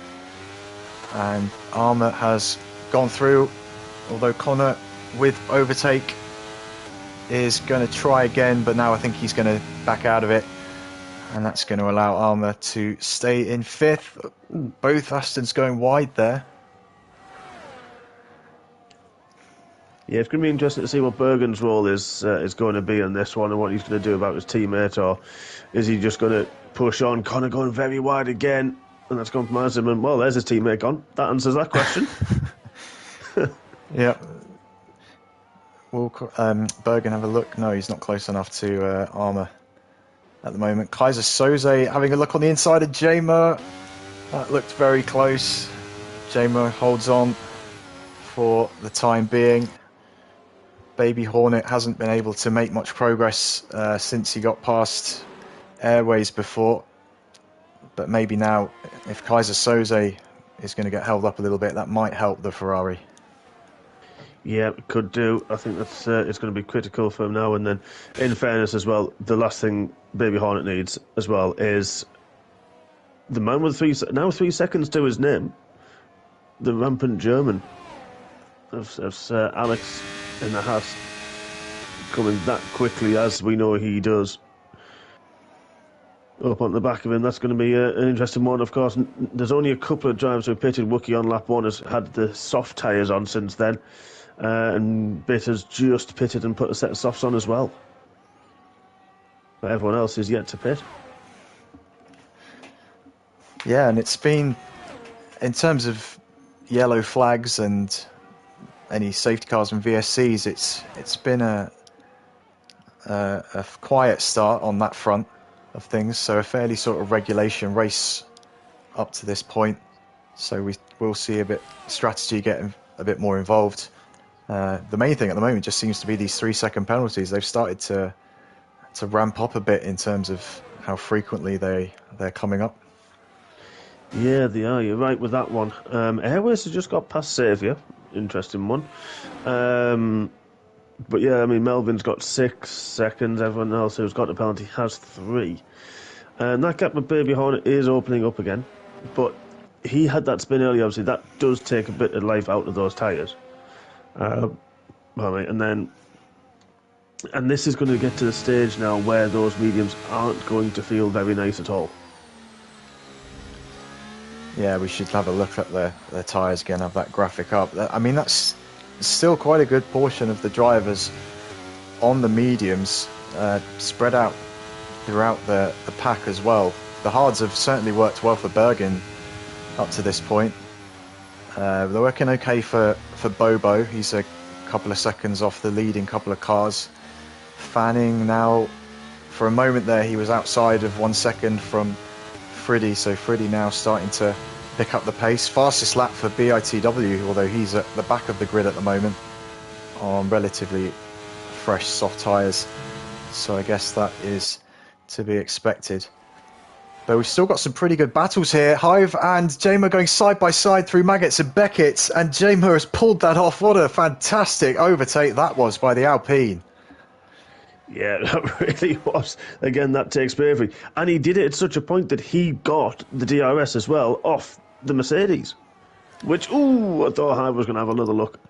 And Armour has gone through, although Connor with overtake is going to try again, but now I think he's going to back out of it. And that's going to allow Armour to stay in 5th. Both Astons going wide there. Yeah, it's going to be interesting to see what Bergen's role is going to be in this one and what he's going to do about his teammate, or is he just going to push on? Connor going very wide again, and that's compromised him, and well, there's his teammate gone. That answers that question. Yeah. Will Bergen have a look? No, he's not close enough to Armour at the moment. Kaiser Soze having a look on the inside of Jamer. That looked very close. Jamer holds on for the time being. Baby Hornet hasn't been able to make much progress since he got past Airways before. But maybe now, if Kaiser Soze is going to get held up a little bit, that might help the Ferrari. Yeah, it could do. I think that's it's going to be critical for him now. And then, in fairness as well, the last thing Baby Hornet needs as well is the man with 3 seconds to his name, the rampant German of Alex in the Haas, coming that quickly as we know he does. Up on the back of him, that's going to be an interesting one. Of course, there's only a couple of drivers who pitted. Wookie on lap 1 has had the soft tyres on since then, and Bit has just pitted and put a set of softs on as well. But everyone else is yet to pit. Yeah, and it's been, in terms of yellow flags and any safety cars and VSCs, it's been a quiet start on that front of things, so a fairly sort of regulation race up to this point. So we will see a bit strategy getting a bit more involved. The main thing at the moment just seems to be these 3-second penalties. They've started to ramp up a bit in terms of how frequently they're coming up. Yeah, they are. You're right with that one. Airways has just got past Saviour. Interesting one. But yeah, I mean, Melvin's got 6 seconds. Everyone else who's got a penalty has 3. And that gap with Baby Hornet is opening up again. But he had that spin earlier, obviously. That does take a bit of life out of those tyres. And this is going to get to the stage now where those mediums aren't going to feel very nice at all. Yeah, we should have a look at the tyres again, have that graphic up. I mean, that's still quite a good portion of the drivers on the mediums, spread out throughout the pack as well. The hards have certainly worked well for Bergen up to this point. They're working okay for Bobo. He's a couple of seconds off the leading couple of cars. Fanning now, for a moment there, he was outside of 1 second from Friddy, so Friddy now starting to pick up the pace. Fastest lap for BITW, although he's at the back of the grid at the moment on relatively fresh soft tyres, so I guess that is to be expected. But we've still got some pretty good battles here. Hive and Jamer going side by side through Maggots and Beckett's, and Jamer has pulled that off. What a fantastic overtake that was by the Alpine. Yeah, that really was. Again, that takes bravery. And he did it at such a point that he got the DRS as well off the Mercedes. Which, I thought Hive was going to have another look.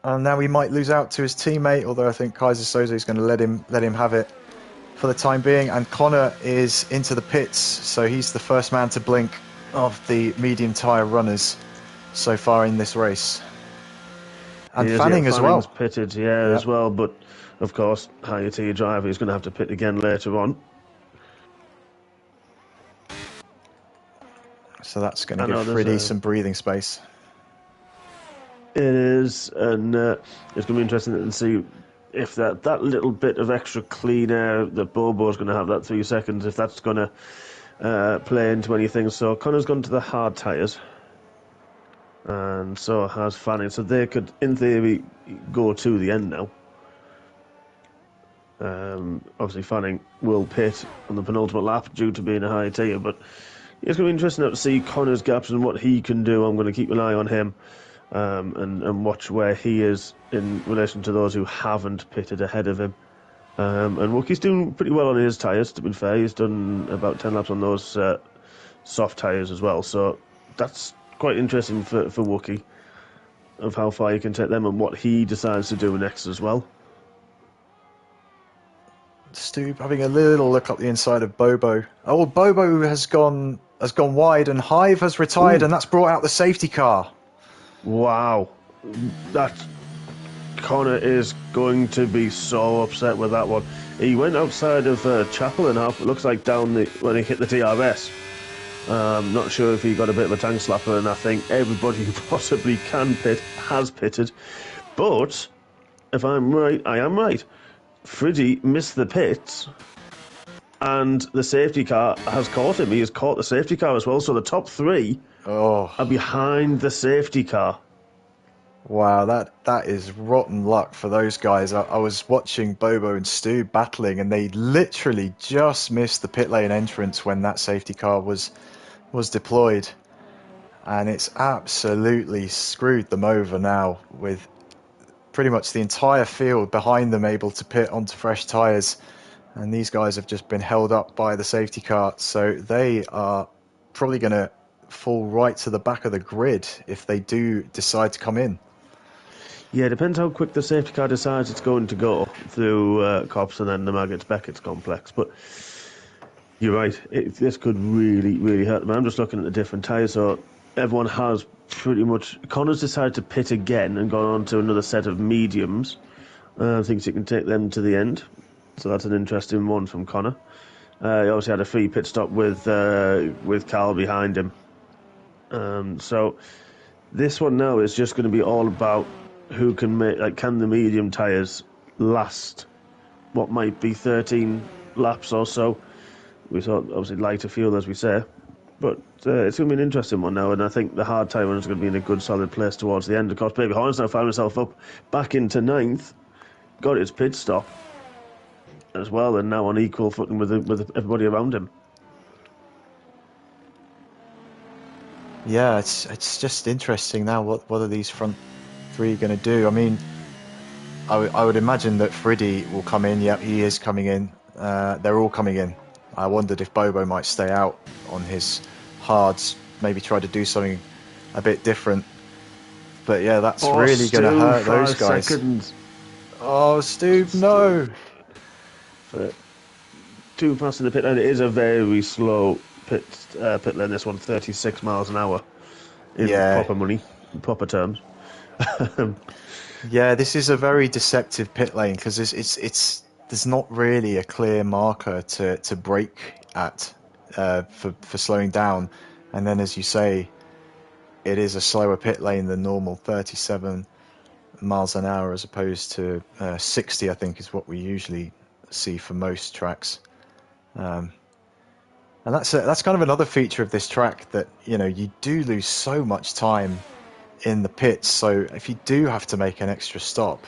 And now he might lose out to his teammate, although I think Kaiser Soze is going to let him have it for the time being. And Connor is into the pits, so he's the first man to blink of the medium tyre runners so far in this race. And He is, yeah, Fanning as Fanning's well. pitted, yeah, Yep. as well. But of course, higher tier driver is going to have to pit again later on. So that's going to I give know there's Friddy some breathing space. It is, and it's going to be interesting to see if that little bit of extra clean air that Bobo's going to have, that 3 seconds, if that's going to play into anything. So Connor's gone to the hard tyres, and so has Fanning. So they could, in theory, go to the end now. Obviously, Fanning will pit on the penultimate lap due to being a high tier, but it's going to be interesting now to see Connor's gaps and what he can do. I'm going to keep an eye on him. And watch where he is in relation to those who haven't pitted ahead of him. And Wookie's doing pretty well on his tyres, to be fair. He's done about 10 laps on those soft tyres as well. So that's quite interesting for Wookie, of how far he can take them and what he decides to do next as well. Stu having a little look up the inside of Bobo. Oh, Bobo has gone wide, and Hive has retired, Ooh. and that's brought out the safety car. Wow. Connor is going to be so upset with that one. He went outside of Chapel and half, it looks like when he hit the DRS. Not sure if he got a bit of a tank slapper, and I think everybody who possibly can pit has pitted. But if I'm right, I am right. Friddy missed the pits, and the safety car has caught him. He has caught the safety car as well, so the top 3 are behind the safety car. Wow, that is rotten luck for those guys. I was watching Bobo and Stu battling, and they literally just missed the pit lane entrance when that safety car was deployed. And it's absolutely screwed them over now, with pretty much the entire field behind them able to pit onto fresh tyres. And these guys have just been held up by the safety car. So they are probably going to fall right to the back of the grid if they do decide to come in. Yeah, it depends how quick the safety car decides it's going to go through Cops and then the Maggots-Beckett's complex. But you're right, this could really, really hurt them. I'm just looking at the different tyres, so everyone has pretty much... Connor's decided to pit again and gone on to another set of mediums. Thinks he can take them to the end. So that's an interesting one from Connor. He obviously had a free pit stop with Carl behind him. So this one now is just going to be all about who can make, can the medium tyres last what might be 13 laps or so. We thought obviously lighter fuel, as we say, but it's going to be an interesting one now, and I think the hard tyre one is going to be in a good solid place towards the end. Of course, Baby Horns now found himself up back into 9th, got his pit stop as well, and now on equal footing with everybody around him. Yeah, it's just interesting now. What are these front 3 going to do? I mean, I would imagine that Friddy will come in. Yep, he is coming in. They're all coming in. I wondered if Bobo might stay out on his hards, maybe try to do something a bit different. But yeah, that's really going to hurt those guys. Seconds. Oh, Stu, no! Too fast in the pit lane. It is a very slow pit lane. This one, 36 miles an hour in proper money, in proper terms. Yeah, this is a very deceptive pit lane because it's there's not really a clear marker to brake at for slowing down, and then as you say, it is a slower pit lane than normal, 37 miles an hour as opposed to 60, I think, is what we usually see for most tracks. And that's kind of another feature of this track, that you do lose so much time in the pits. So if you do have to make an extra stop,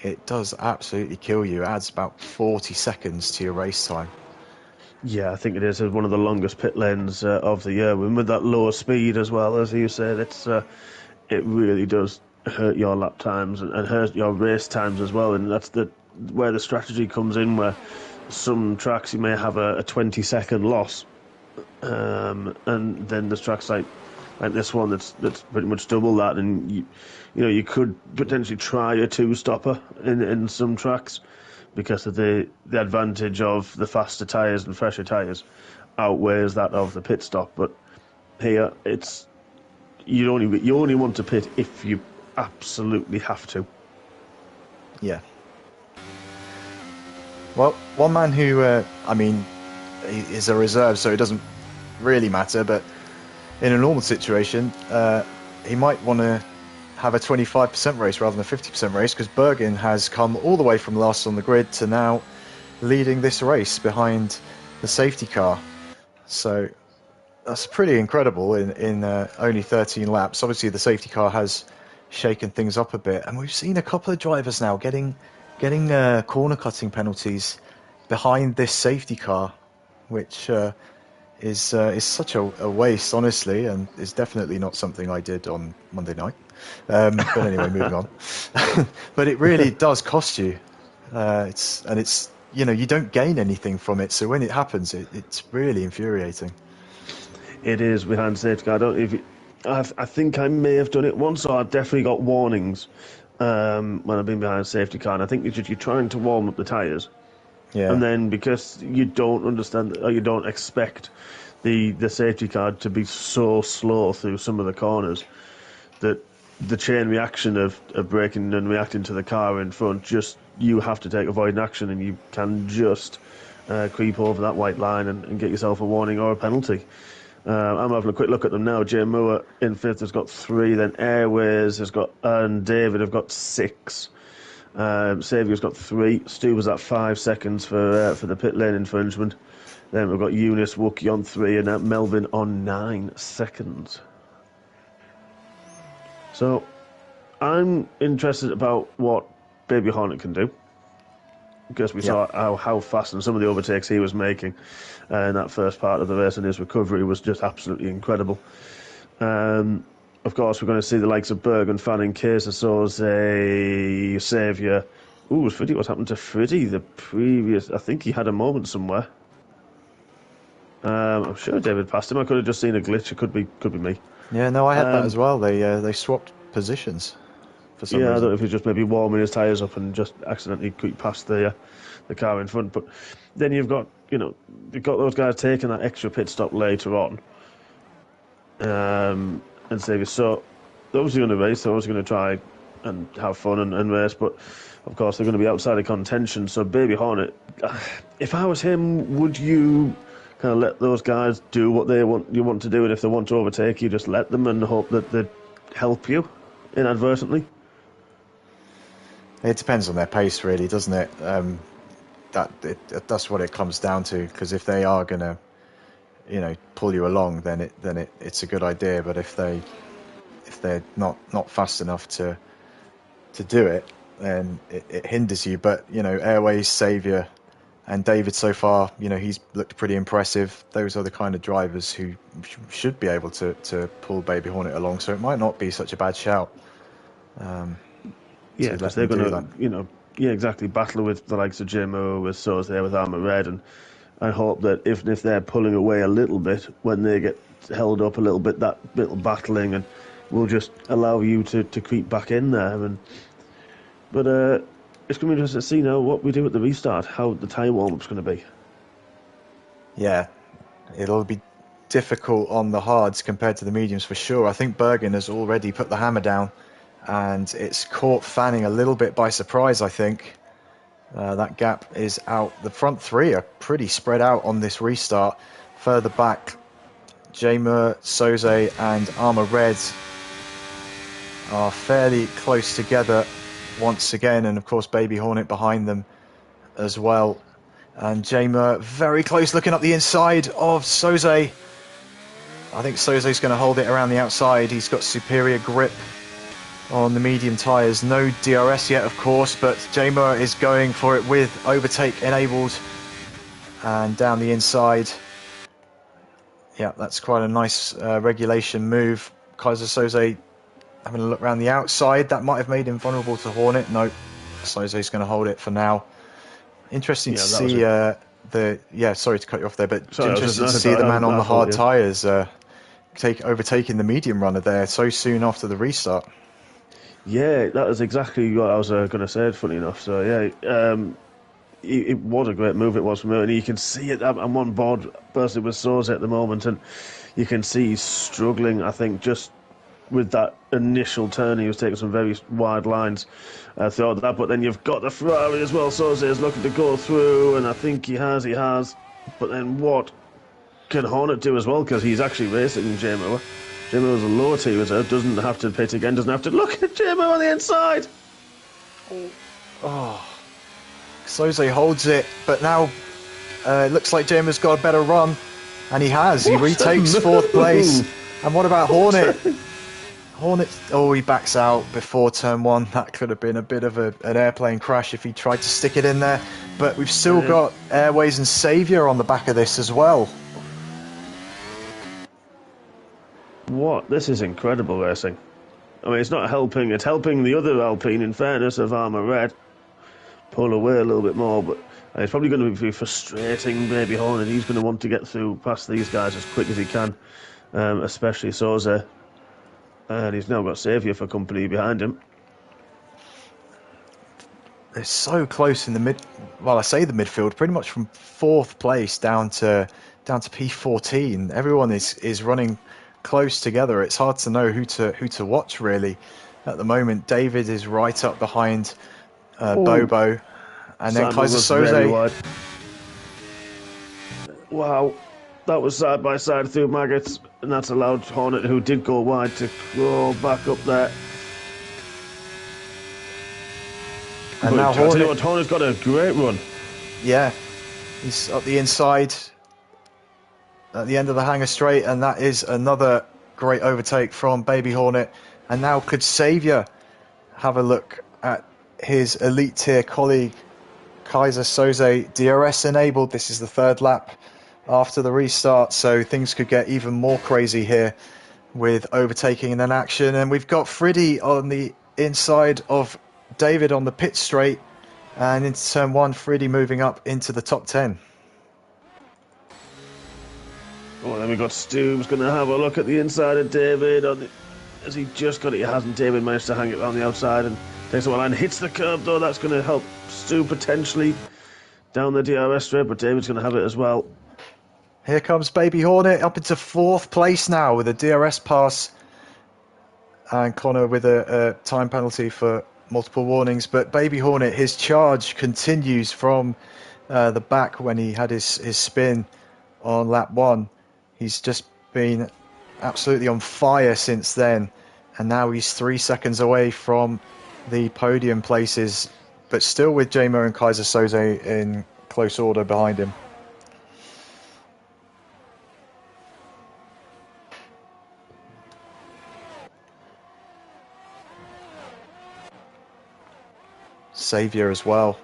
it does absolutely kill you. It adds about 40 seconds to your race time. Yeah, I think it is one of the longest pit lanes of the year, and with that lower speed as well, as you said, it really does hurt your lap times and hurt your race times as well. And that's where the strategy comes in, where some tracks you may have a 20-second loss, and then there's tracks like this one that's pretty much double that, and you could potentially try a 2-stopper in some tracks because of the advantage of the faster tyres and fresher tyres outweighs that of the pit stop. But Here, you only want to pit if you absolutely have to. Yeah. Well, one man who, he is a reserve, so it doesn't really matter, but in a normal situation, he might want to have a 25% race rather than a 50% race, because Bergen has come all the way from last on the grid to now leading this race behind the safety car. So that's pretty incredible in only 13 laps. Obviously, the safety car has shaken things up a bit, and we've seen a couple of drivers now getting corner cutting penalties behind this safety car, which is such a waste, honestly, and is definitely not something I did on Monday night. But anyway, moving on. But it really does cost you. It's you don't gain anything from it. So when it happens, it's really infuriating. It is behind safety car. I don't know if I think I may have done it once, so I've definitely got warnings when I've been behind safety car. And I think it's just you're trying to warm up the tyres. Yeah. And then because you don't understand or you don't expect the safety car to be so slow through some of the corners, that the chain reaction of braking and reacting to the car in front, just you have to take avoiding action, and you can just creep over that white line and get yourself a warning or a penalty. I'm having a quick look at them now. Jay Moore in fifth has got 3, then Airways has got, and David have got 6. Saviour's got 3. Stu was at 5 seconds for the pit lane infringement. Then we've got Eunice Wookie on 3 and Melvin on 9 seconds. So I'm interested about what Baby Hornet can do, because we saw how fast and some of the overtakes he was making in that first part of the race, and his recovery was just absolutely incredible. Of course, we're going to see the likes of Bergen, Fanning, Kaiser, Soze, Saviour. Ooh, Friddy, what happened to Friddy? The previous, I think he had a moment somewhere. I'm sure David passed him. I could have just seen a glitch. It could be me. Yeah, no, I had that as well. They swapped positions for some reason. I don't know if he's just maybe warming his tyres up and just accidentally creeped past the car in front. But then you've got those guys taking that extra pit stop later on. And Saviour. So they're obviously going to race. They're obviously going to try and have fun and race. But of course, they're going to be outside of contention. So Baby Hornet, if I was him, would you kind of let those guys do what you want to do, and if they want to overtake you, just let them and hope that they help you inadvertently? It depends on their pace, really, doesn't it? That's what it comes down to. Because if they are going to, pull you along, then it's a good idea. But if they're not fast enough to do it, then it hinders you. But Airways, Saviour, and David so far, he's looked pretty impressive. Those are the kind of drivers who should be able to pull Baby Hornet along. So it might not be such a bad shout. Yeah, because they're going to, exactly, battle with the likes of JMO, with Soz there, with Armour Red, and I hope that if they're pulling away a little bit, when they get held up a little bit, that little battling and will just allow you to creep back in there. But it's going to be interesting to see now what we do at the restart, how the tyre warm-up's going to be. Yeah, it'll be difficult on the hards compared to the mediums for sure. I think Bergen has already put the hammer down, and it's caught Fanning a little bit by surprise, I think. That gap is out. The front 3 are pretty spread out on this restart. Further back, Jamer, Soze and Armour Red are fairly close together once again, and of course Baby Hornet behind them as well. And Jamer very close, looking up the inside of Soze. I think Soze's going to hold it around the outside. He's got superior grip on the medium tyres. No DRS yet, of course, but Jamer is going for it with overtake enabled. And down the inside. Yeah, that's quite a nice regulation move. Kaiser Soze having a look around the outside. That might have made him vulnerable to Hornet. No, Soze's going to hold it for now. Interesting to see sorry to cut you off there, but interesting to see the man on the hard tyres overtaking the medium runner there so soon after the restart. Yeah, that is exactly what I was going to say, funny enough. So, yeah, what a great move it was from him, and you can see it. I'm on board personally with Soze at the moment, and you can see he's struggling, I think, just with that initial turn. He was taking some very wide lines throughout that, but then you've got the Ferrari as well. Soze is looking to go through, and I think he has. But then what can Hornet do as well, because he's actually racing J-Moore. J-Moore's a lower tier reserve, doesn't have to pit again, doesn't have to look at J-Moore on the inside. Soze holds it, but now it looks like J-Moore's got a better run, and he has. He retakes fourth place. And what about Hornet? Hornet, he backs out before turn one. That could have been a bit of an airplane crash if he tried to stick it in there. But we've still got Airways and Saviour on the back of this as well. What? This is incredible racing. I mean, it's not helping. It's helping the other Alpine, in fairness, of Armour Red. Pull away a little bit more, but it's probably going to be frustrating Baby Hornet. He's going to want to get through past these guys as quick as he can, especially Soze. And he's now got Saviour for company behind him. They're so close in the mid. Well, I say the midfield, pretty much from fourth place down to P14. Everyone is running close together. It's hard to know who to watch really at the moment. David is right up behind Bobo, and then Kaiser Soze. Wow. That was side by side through Maggots, and that's allowed Hornet, who did go wide, to crawl back up there. And now Hornet's got a great run. Yeah, he's up the inside at the end of the hangar straight, and that is another great overtake from Baby Hornet. And now could Saviour have a look at his elite tier colleague Kaiser Soze? DRS enabled. This is the third lap after the restart, so things could get even more crazy here with overtaking and then action. And we've got Friddy on the inside of David on the pit straight, and into turn one, Friddy moving up into the top 10. Oh, then we've got Stu's going to have a look at the inside of David. Has he just got it? He hasn't. David managed to hang it on the outside and takes a line, hits the curb though. That's going to help Stu potentially down the DRS straight, but David's going to have it as well. Here comes Baby Hornet up into fourth place now with a DRS pass, and Connor with a time penalty for multiple warnings. But Baby Hornet, his charge continues from the back when he had his spin on lap one. He's just been absolutely on fire since then, and now he's 3 seconds away from the podium places, but still with J-Mo and Kaiser Soze in close order behind him. Saviour as well,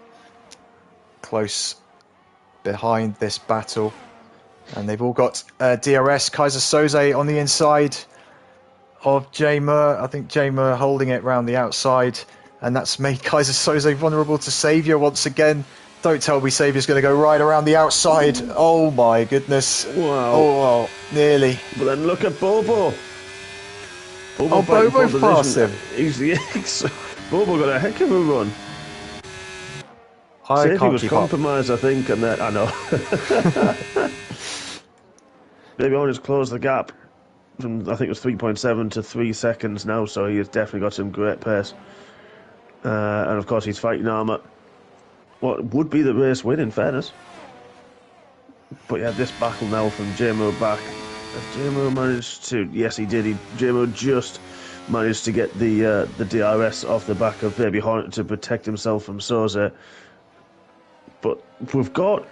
close behind this battle, and they've all got DRS. Kaiser Soze on the inside of J-Mur. I think J-Mur holding it round the outside, and that's made Kaiser Soze vulnerable to Saviour once again. Don't tell me Saviour's going to go right around the outside. Oh my goodness. Wow. Oh, nearly. But then look at Bobo. Bobo passed him. Bobo got a heck of a run. He was compromised, I think, and then I know. Maybe Owen's closed the gap from, I think it was 3.7 to 3 seconds now, so he has definitely got some great pace. And of course, he's fighting Armour. What would be the race win, in fairness. But yeah, this battle now from J-Mo back. Has J-Mo managed to? Yes, he did. J-Mo just managed to get the DRS off the back of Baby Hornet to protect himself from Soze. But you've got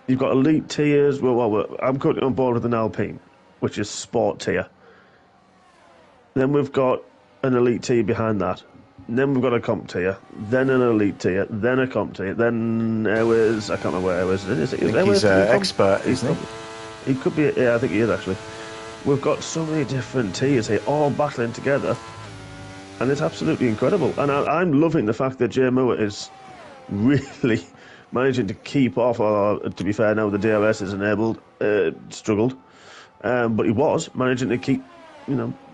elite tiers. Well, I'm currently on board with an Alpine, which is sport tier. Then we've got an elite tier behind that. And then we've got a comp tier, then an elite tier, then a comp tier, then Airways. I can't remember where Airways is. I think he's an expert, isn't he? He could be. Yeah, I think he is actually. We've got so many different tiers here, all battling together, and it's absolutely incredible. And I'm loving the fact that J-Mo is really managing to keep off. Or to be fair, now the DRS is enabled, struggled, but he was managing to keep,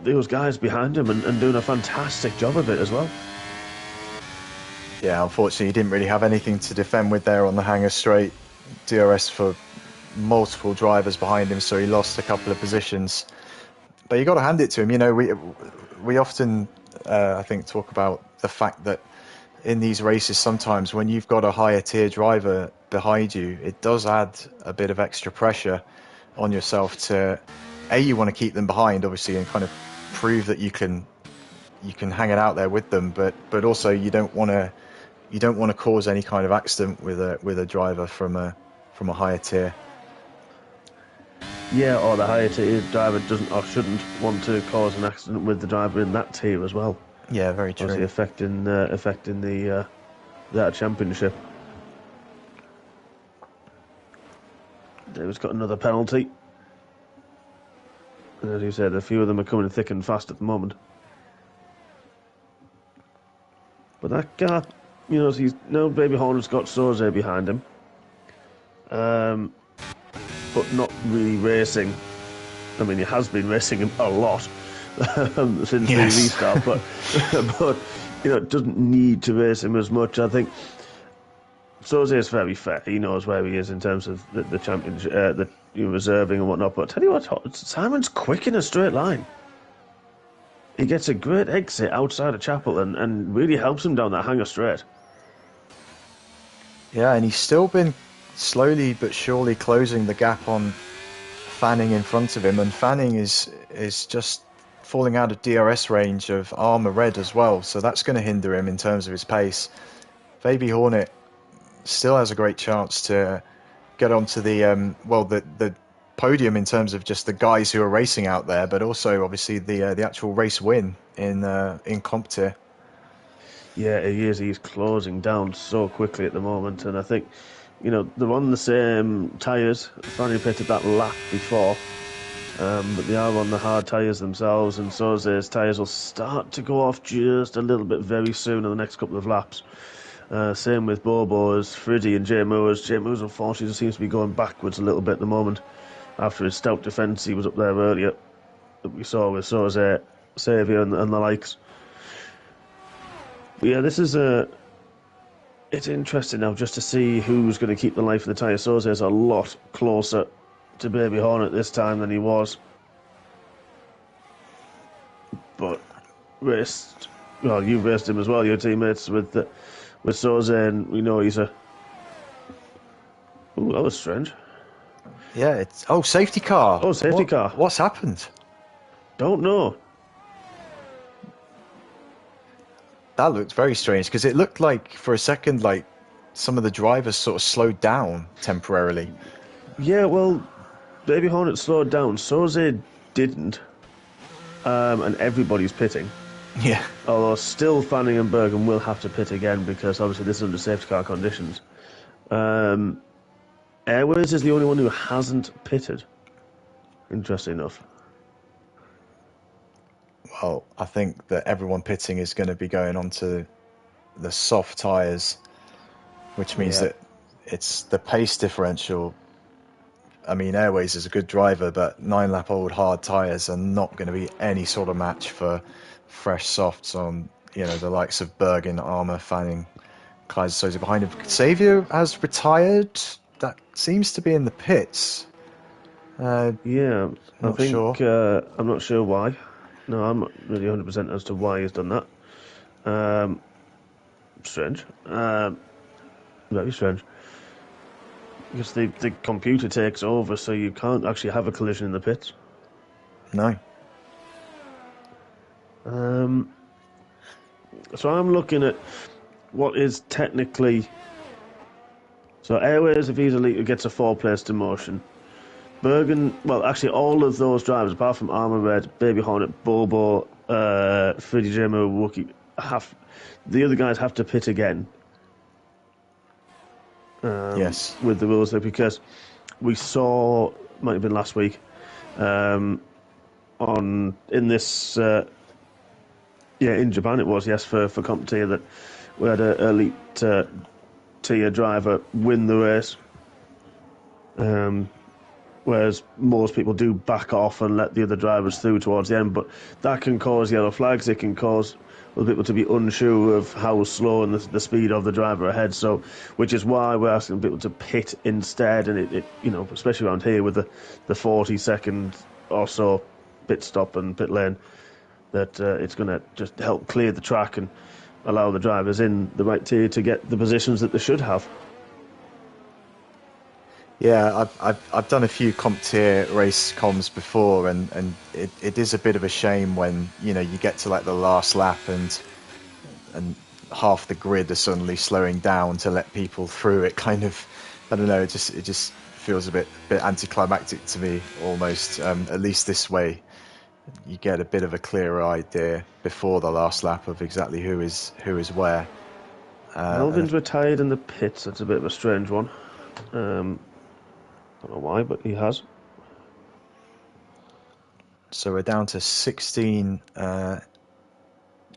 those guys behind him and doing a fantastic job of it as well. Yeah, unfortunately, he didn't really have anything to defend with there on the hanger straight. DRS for multiple drivers behind him, so he lost a couple of positions. But you got to hand it to him. You know, we often, I think, talk about the fact that in these races, sometimes when you've got a higher tier driver behind you, it does add a bit of extra pressure on yourself to, you want to keep them behind, obviously, and kind of prove that you can hang it out there with them, but also you don't want to cause any kind of accident with a driver from a higher tier. Yeah, or the higher tier driver doesn't or shouldn't want to cause an accident with the driver in that tier as well. Yeah, very true. Obviously affecting the that championship. David's got another penalty. As you said, a few of them are coming thick and fast at the moment. But that car, you know, he's now Baby Hornet's got Soze behind him, but not really racing. I mean, he has been racing him a lot since the restart, but you know, it doesn't need to race him as much. I think Soze is very fair. He knows where he is in terms of the championship, the reserving and whatnot. But I tell you what, Simon's quick in a straight line. He gets a great exit outside of Chapel and really helps him down that hanger straight. Yeah, and he's still been slowly but surely closing the gap on Fanning in front of him, and Fanning is just falling out of DRS range of Armour Red as well, so that's going to hinder him in terms of his pace. Baby Hornet still has a great chance to get onto the podium in terms of just the guys who are racing out there, but also obviously the actual race win in comp tier. Yeah, he is. He's closing down so quickly at the moment, and I think, you know, they're on the same tyres. Fanny pitted that lap before, but they are on the hard tyres themselves, and Soze's tyres will start to go off just a little bit very soon in the next couple of laps. Same with Bobo's, Friddy and Jay Moores. Jay Moores, unfortunately, seems to be going backwards a little bit at the moment after his stout defence he was up there earlier that we saw with Soze, Saviour and the likes. But yeah, this is it's interesting now just to see who's going to keep the life of the tyre. Soze is a lot closer to Baby Hornet this time than he was. But you've raced him as well, your teammates with Soze, and we know he's a... Ooh, that was strange. Yeah, it's... Oh, safety car. Oh, safety car. What's happened? Don't know. That looked very strange, because it looked like, for a second, like some of the drivers sort of slowed down temporarily. Yeah, well, Baby Hornet slowed down. Soze didn't. And everybody's pitting. Yeah. Although still Fanning and Bergen will have to pit again because obviously this is under safety car conditions. Airways is the only one who hasn't pitted. Interesting enough. Well, I think that everyone pitting is going to be going onto the soft tyres, which means that it's the pace differential. I mean, Airways is a good driver, but 9-lap-old hard tyres are not going to be any sort of match for fresh softs on, you know, the likes of Bergen, Armour, Fanning, Kaiser Soze behind him. Saviour has retired. That seems to be in the pits. Yeah, not sure. I'm not sure why. No, I'm not really 100% as to why he's done that. Strange. Very strange. Because the computer takes over, so you can't actually have a collision in the pits. No. So I'm looking at what is technically... So Airways, if he's elite, gets a 4-place demotion. Bergen, well, actually all of those drivers, apart from Armour Red, Baby Hornet, Bobo, Freddie Jamo, Wookie, the other guys have to pit again. Yes. With the rules there, because we saw, might have been last week, in Japan it was, yes, for Comp Tier, that we had an elite tier driver win the race, whereas most people do back off and let the other drivers through towards the end. But that can cause yellow flags. It can cause other people to be unsure of how slow and the speed of the driver ahead. So, which is why we're asking people to pit instead. And it especially around here with the 40-second or so pit stop and pit lane, that it's going to just help clear the track and allow the drivers in the right tier to get the positions that they should have. Yeah, I've done a few comp tier race comms before, and it is a bit of a shame when you get to like the last lap and half the grid are suddenly slowing down to let people through. It kind of, I don't know, it just feels a bit anticlimactic to me almost. At least this way, you get a bit of a clearer idea before the last lap of exactly who is where. Melvin's retired in the pits. That's a bit of a strange one. Don't know why, but he has. So we're down to 16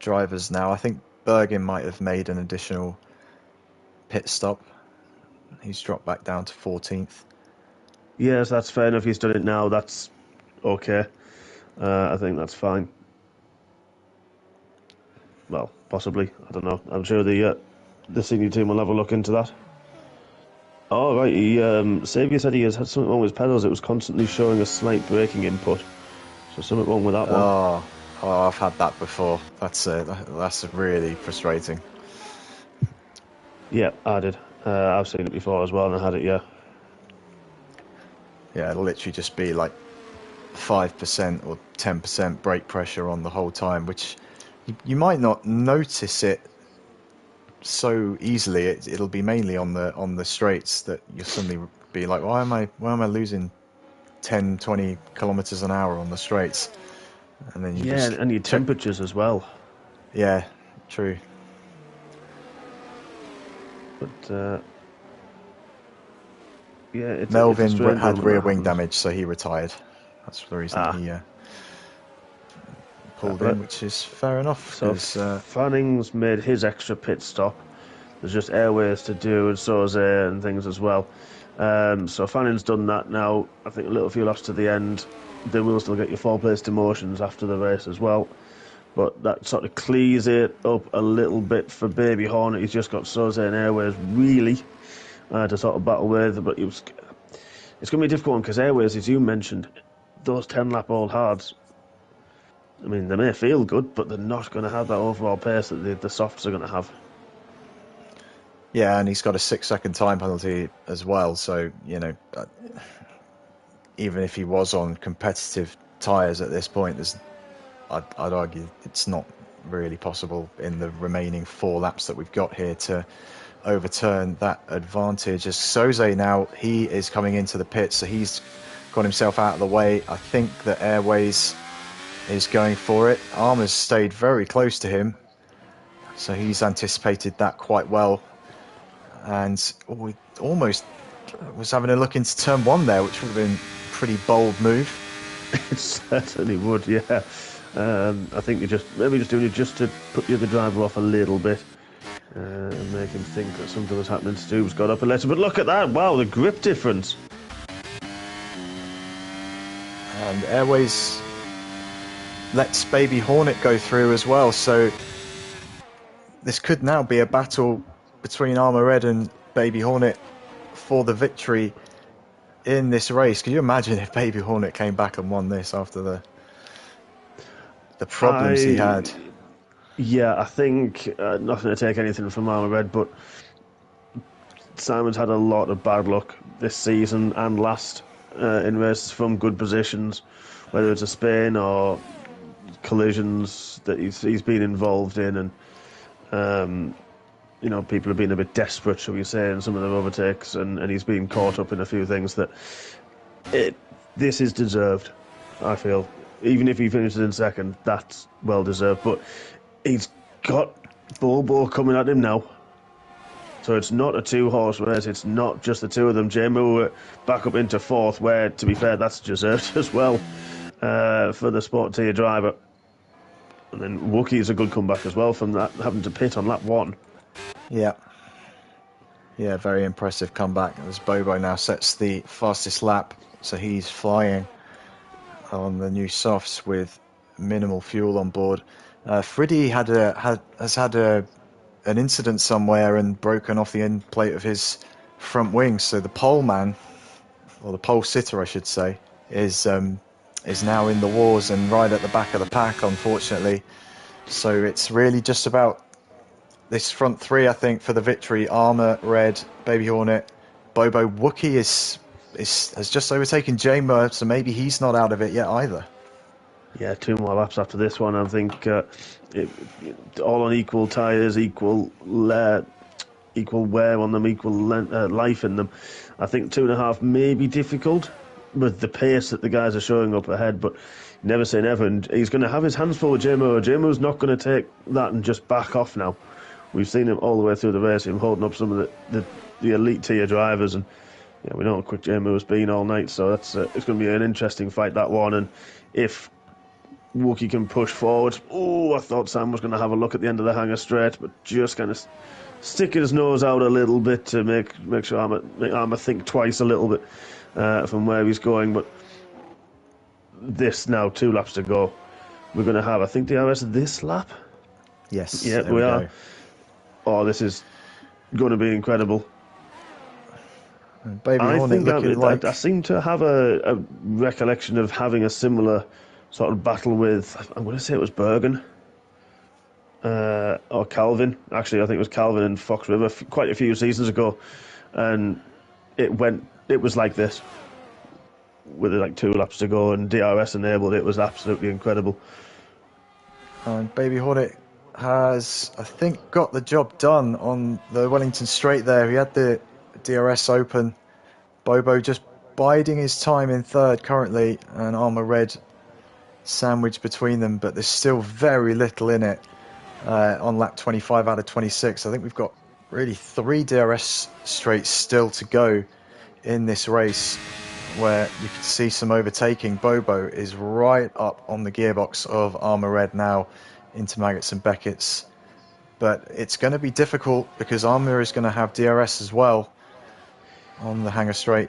drivers now. I think Bergen might have made an additional pit stop. He's dropped back down to 14th. Yes, that's fair enough. He's done it now. That's okay. I think that's fine. Well, possibly. I don't know. I'm sure the senior team will have a look into that. Oh, right. Xavier said he has had something wrong with his pedals. It was constantly showing a slight braking input. So something wrong with that one. Oh, I've had that before. That's really frustrating. Yeah, I did. I've seen it before as well, and I had it, yeah. Yeah, it'll literally just be like 5% or 10% brake pressure on the whole time, which you might not notice it so easily. It'll be mainly on the straights that you'll suddenly be like, why am I losing 10, 20 kilometers an hour on the straights? And then you and your temperatures as well. Yeah, true. But yeah, Melvin it's had rear wing damage, so he retired. That's the reason he pulled in, which is fair enough. So Fanning's made his extra pit stop. There's just airways to do, and so's air and things as well. So Fanning's done that now. I think a little few laps to the end. They will still get your 4-place demotions after the race as well. But that sort of clears it up a little bit for Baby Hornet. He's just got so's air and airways, really, to sort of battle with. But it's going to be a difficult one because airways, as you mentioned, those 10-lap old hards, I mean, they may feel good, but they're not going to have that overall pace that the softs are going to have. Yeah, and he's got a 6-second time penalty as well. So, even if he was on competitive tyres at this point, I'd argue it's not really possible in the remaining 4 laps that we've got here to overturn that advantage. As Soze now, he is coming into the pit, so he's got himself out of the way. I think that Airways is going for it. Armour's stayed very close to him, so he's anticipated that quite well. And we almost was having a look into turn 1 there, which would have been a pretty bold move. It certainly would, yeah. I think you're maybe just doing it just to put the other driver off a little bit and make him think that something was happening. Stu's got up a little, but look at that! Wow, the grip difference. And Airways lets Baby Hornet go through as well, so this could now be a battle between Armour Red and Baby Hornet for the victory in this race. Could you imagine if Baby Hornet came back and won this after the problems he had? Yeah, I think, not going to take anything from Armour Red, but Simon's had a lot of bad luck this season and last in races from good positions, whether it's a spin or collisions that he's been involved in, and people have been a bit desperate, shall we say, in some of their overtakes, and he's been caught up in a few things that this is deserved, I feel. Even if he finishes in second, that's well deserved. But he's got Bobo coming at him now. So it's not a 2-horse race, it's not just the two of them. J-Moo back up into 4th, where, to be fair, that's deserved as well for the Sport Tier driver. And then Wookie's a good comeback as well from that, having to pit on lap 1. Yeah, Yeah, very impressive comeback as Bobo now sets the fastest lap, so he's flying on the new softs with minimal fuel on board. Friddy has had an incident somewhere and broken off the end plate of his front wing, so the pole man, or the pole sitter I should say, is now in the wars and right at the back of the pack, unfortunately. So it's really just about this front three, I think, for the victory. Armour, Red, Baby Hornet, Bobo. Wookie has just overtaken J-Mer, so maybe he's not out of it yet either. Yeah, 2 more laps after this one. I think all on equal tyres, equal wear on them, equal life in them. I think 2.5 may be difficult with the pace that the guys are showing up ahead, but never say never. And he's going to have his hands full with JMO. JMO's not going to take that and just back off now. We've seen him all the way through the race, him holding up some of the elite tier drivers, and yeah, we know how quick JMO has been all night, so that's it's going to be an interesting fight, that one. And if Wookie can push forward, I thought Sam was going to have a look at the end of the hangar straight, but just kind of stick his nose out a little bit to make sure Armour think twice a little bit from where he's going. But this now, 2 laps to go. We're going to have, I think, DRS this lap. Yes, yeah, we are. Oh, this is going to be incredible. Baby Hornet looking like... I seem to have a recollection of having a similar sort of battle with, I'm going to say it was Bergen or Calvin. Actually, I think it was Calvin and Fox River quite a few seasons ago, and it was like this with like 2 laps to go and DRS enabled. It was absolutely incredible. And Baby Hornet has, I think, got the job done on the Wellington Straight there. He had the DRS open. Bobo just biding his time in third currently, and Armour Red sandwiched between them, but there's still very little in it on lap 25 out of 26. I think we've got really 3 DRS straights still to go in this race, where you can see some overtaking. Bobo is right up on the gearbox of Armour Red now into Maggots and Beckett's, but it's going to be difficult because Armour is going to have DRS as well on the hangar straight.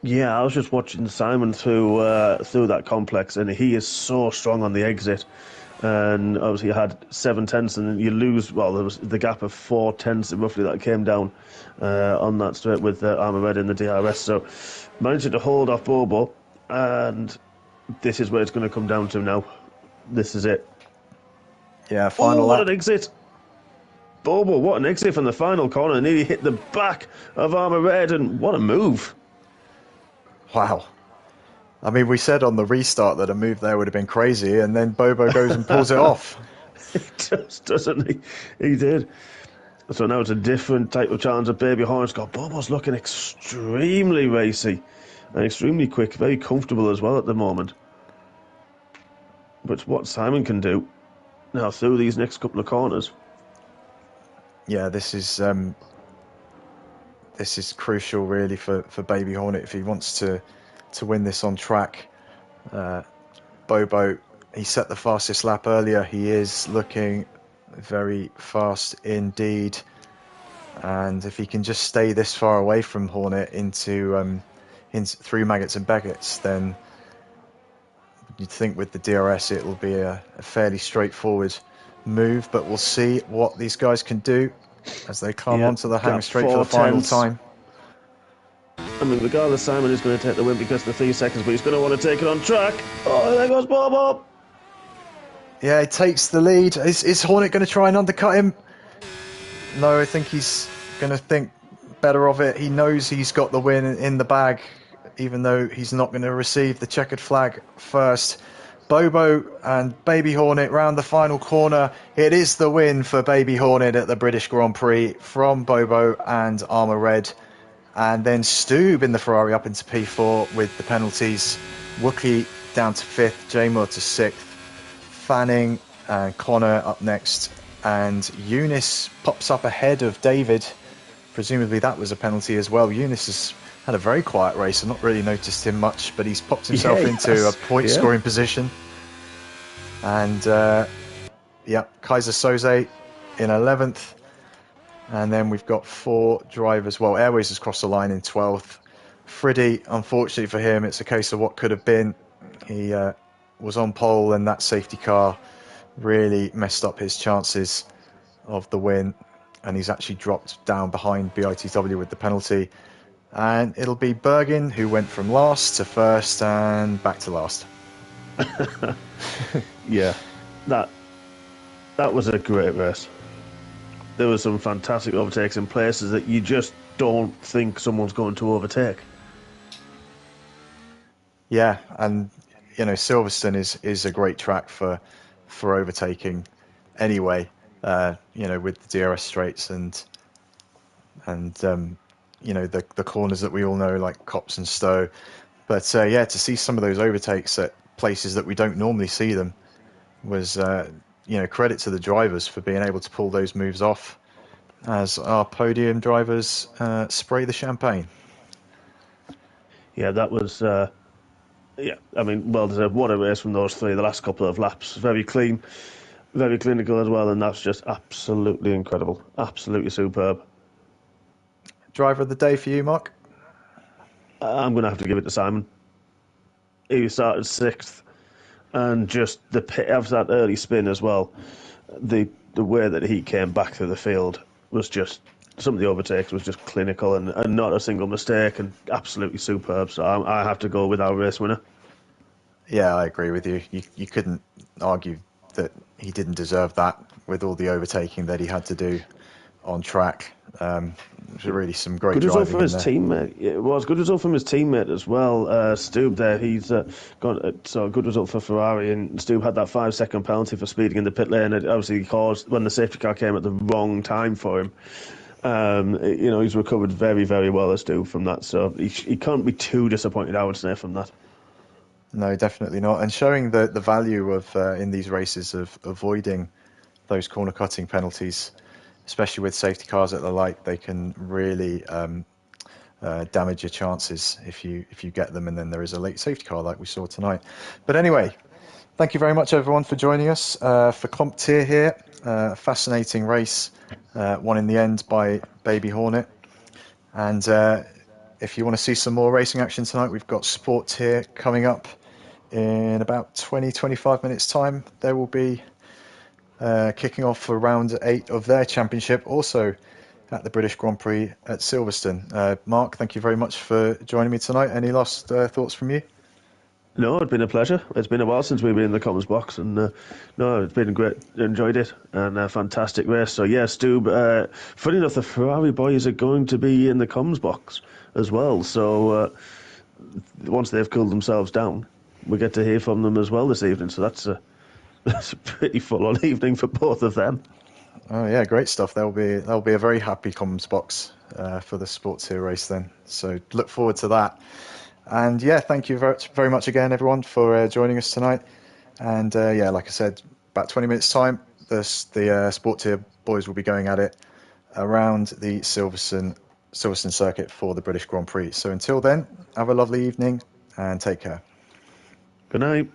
Yeah, I was just watching Simon through that complex, and he is so strong on the exit. And obviously, you had 7 tenths, and you lose. Well, there was the gap of 4 tenths roughly that came down on that straight with Armour Red in the DRS. So, managing to hold off Bobo, and this is where it's going to come down to now. This is it. Yeah, final lap. What an exit! Bobo, what an exit from the final corner. Nearly hit the back of Armour Red, and what a move. Wow. I mean, we said on the restart that a move there would have been crazy, and then Bobo goes and pulls it off. He does, doesn't he? He did. So now it's a different type of challenge that Baby Hornet's got. Bobo's looking extremely racy and extremely quick, very comfortable as well at the moment. But what Simon can do now through these next couple of corners. Yeah, this is crucial really for Baby Hornet if he wants to win this on track. Bobo, he set the fastest lap earlier. He is looking very fast indeed, and if he can just stay this far away from Hornet into through Maggots and Beckett's, then you'd think with the DRS it'll be a fairly straightforward move, but we'll see what these guys can do as they climb onto the hangar straight for the final time. I mean, regardless, Simon is going to take the win because of the 3 seconds, but he's going to want to take it on track. Oh, there goes Bobo. Yeah, he takes the lead. Is Hornet going to try and undercut him? No, I think he's going to think better of it. He knows he's got the win in the bag, even though he's not going to receive the checkered flag first. Bobo and Baby Hornet round the final corner. It is the win for Baby Hornet at the British Grand Prix from Bobo and Armour Red. And then Stoob in the Ferrari up into P4 with the penalties. Wookie down to 5th, J-Moore to 6th. Fanning and Connor up next. And Eunice pops up ahead of David. Presumably that was a penalty as well. Eunice has had a very quiet race. I've not really noticed him much, but he's popped himself into a point scoring position. And Kaiser Soze in 11th. And then we've got 4 drivers. Well, Airways has crossed the line in 12th. Friddy, unfortunately for him, it's a case of what could have been. He was on pole, and that safety car really messed up his chances of the win. And he's actually dropped down behind BITW with the penalty. And it'll be Bergin, who went from last to first and back to last. Yeah, that was a great race. There were some fantastic overtakes in places that you just don't think someone's going to overtake. Yeah, and Silverstone is a great track for overtaking anyway. With the DRS straights and the corners that we all know, like Copse and Stowe. But to see some of those overtakes at places that we don't normally see them was credit to the drivers for being able to pull those moves off, as our podium drivers spray the champagne. Yeah, that was. I mean, well deserved. What a race from those 3. The last couple of laps, very clean, very clinical as well, and that's just absolutely incredible, absolutely superb. Driver of the day for you, Mark? I'm going to have to give it to Simon. He started 6th, and just the pit of that early spin as well. The way that he came back through the field was just, some of the overtakes was just clinical and not a single mistake, and absolutely superb. So I have to go with our race winner. Yeah, I agree with you. You couldn't argue that he didn't deserve that with all the overtaking that he had to do on track. Really some great good driving result for his there. teammate. It was good result from his teammate as well. Stube there, he's got a good result for Ferrari, and Stube had that 5-second penalty for speeding in the pit lane. It obviously caused when the safety car came at the wrong time for him. He's recovered very, very well as Stube from that, so he can't be too disappointed, I would say, from that. No, definitely not. And showing the value of in these races of avoiding those corner cutting penalties, especially with safety cars at the light, they can really damage your chances if you get them, and then there is a late safety car like we saw tonight. But anyway, thank you very much everyone for joining us for Comp Tier here. Fascinating race, won in the end by Baby Hornet. And if you want to see some more racing action tonight, we've got Sport Tier coming up in about 20-25 minutes time. They will be kicking off for round 8 of their championship, also at the British Grand Prix at Silverstone. Mark, thank you very much for joining me tonight. Any last thoughts from you? No, it's been a pleasure. It's been a while since we've been in the comms box, and no, it's been great. Enjoyed it, and a fantastic race. So yeah, Stube. Funny enough, the Ferrari boys are going to be in the comms box as well. So once they've cooled themselves down, we get to hear from them as well this evening. So that's a pretty full-on evening for both of them. Oh yeah, great stuff. There'll be a very happy comms box for the Sports Here race then. So look forward to that. And yeah, thank you very much again, everyone, for joining us tonight. And like I said, about 20 minutes time, the Sports Here boys will be going at it around the Silverstone circuit for the British Grand Prix. So until then, have a lovely evening and take care. Good night.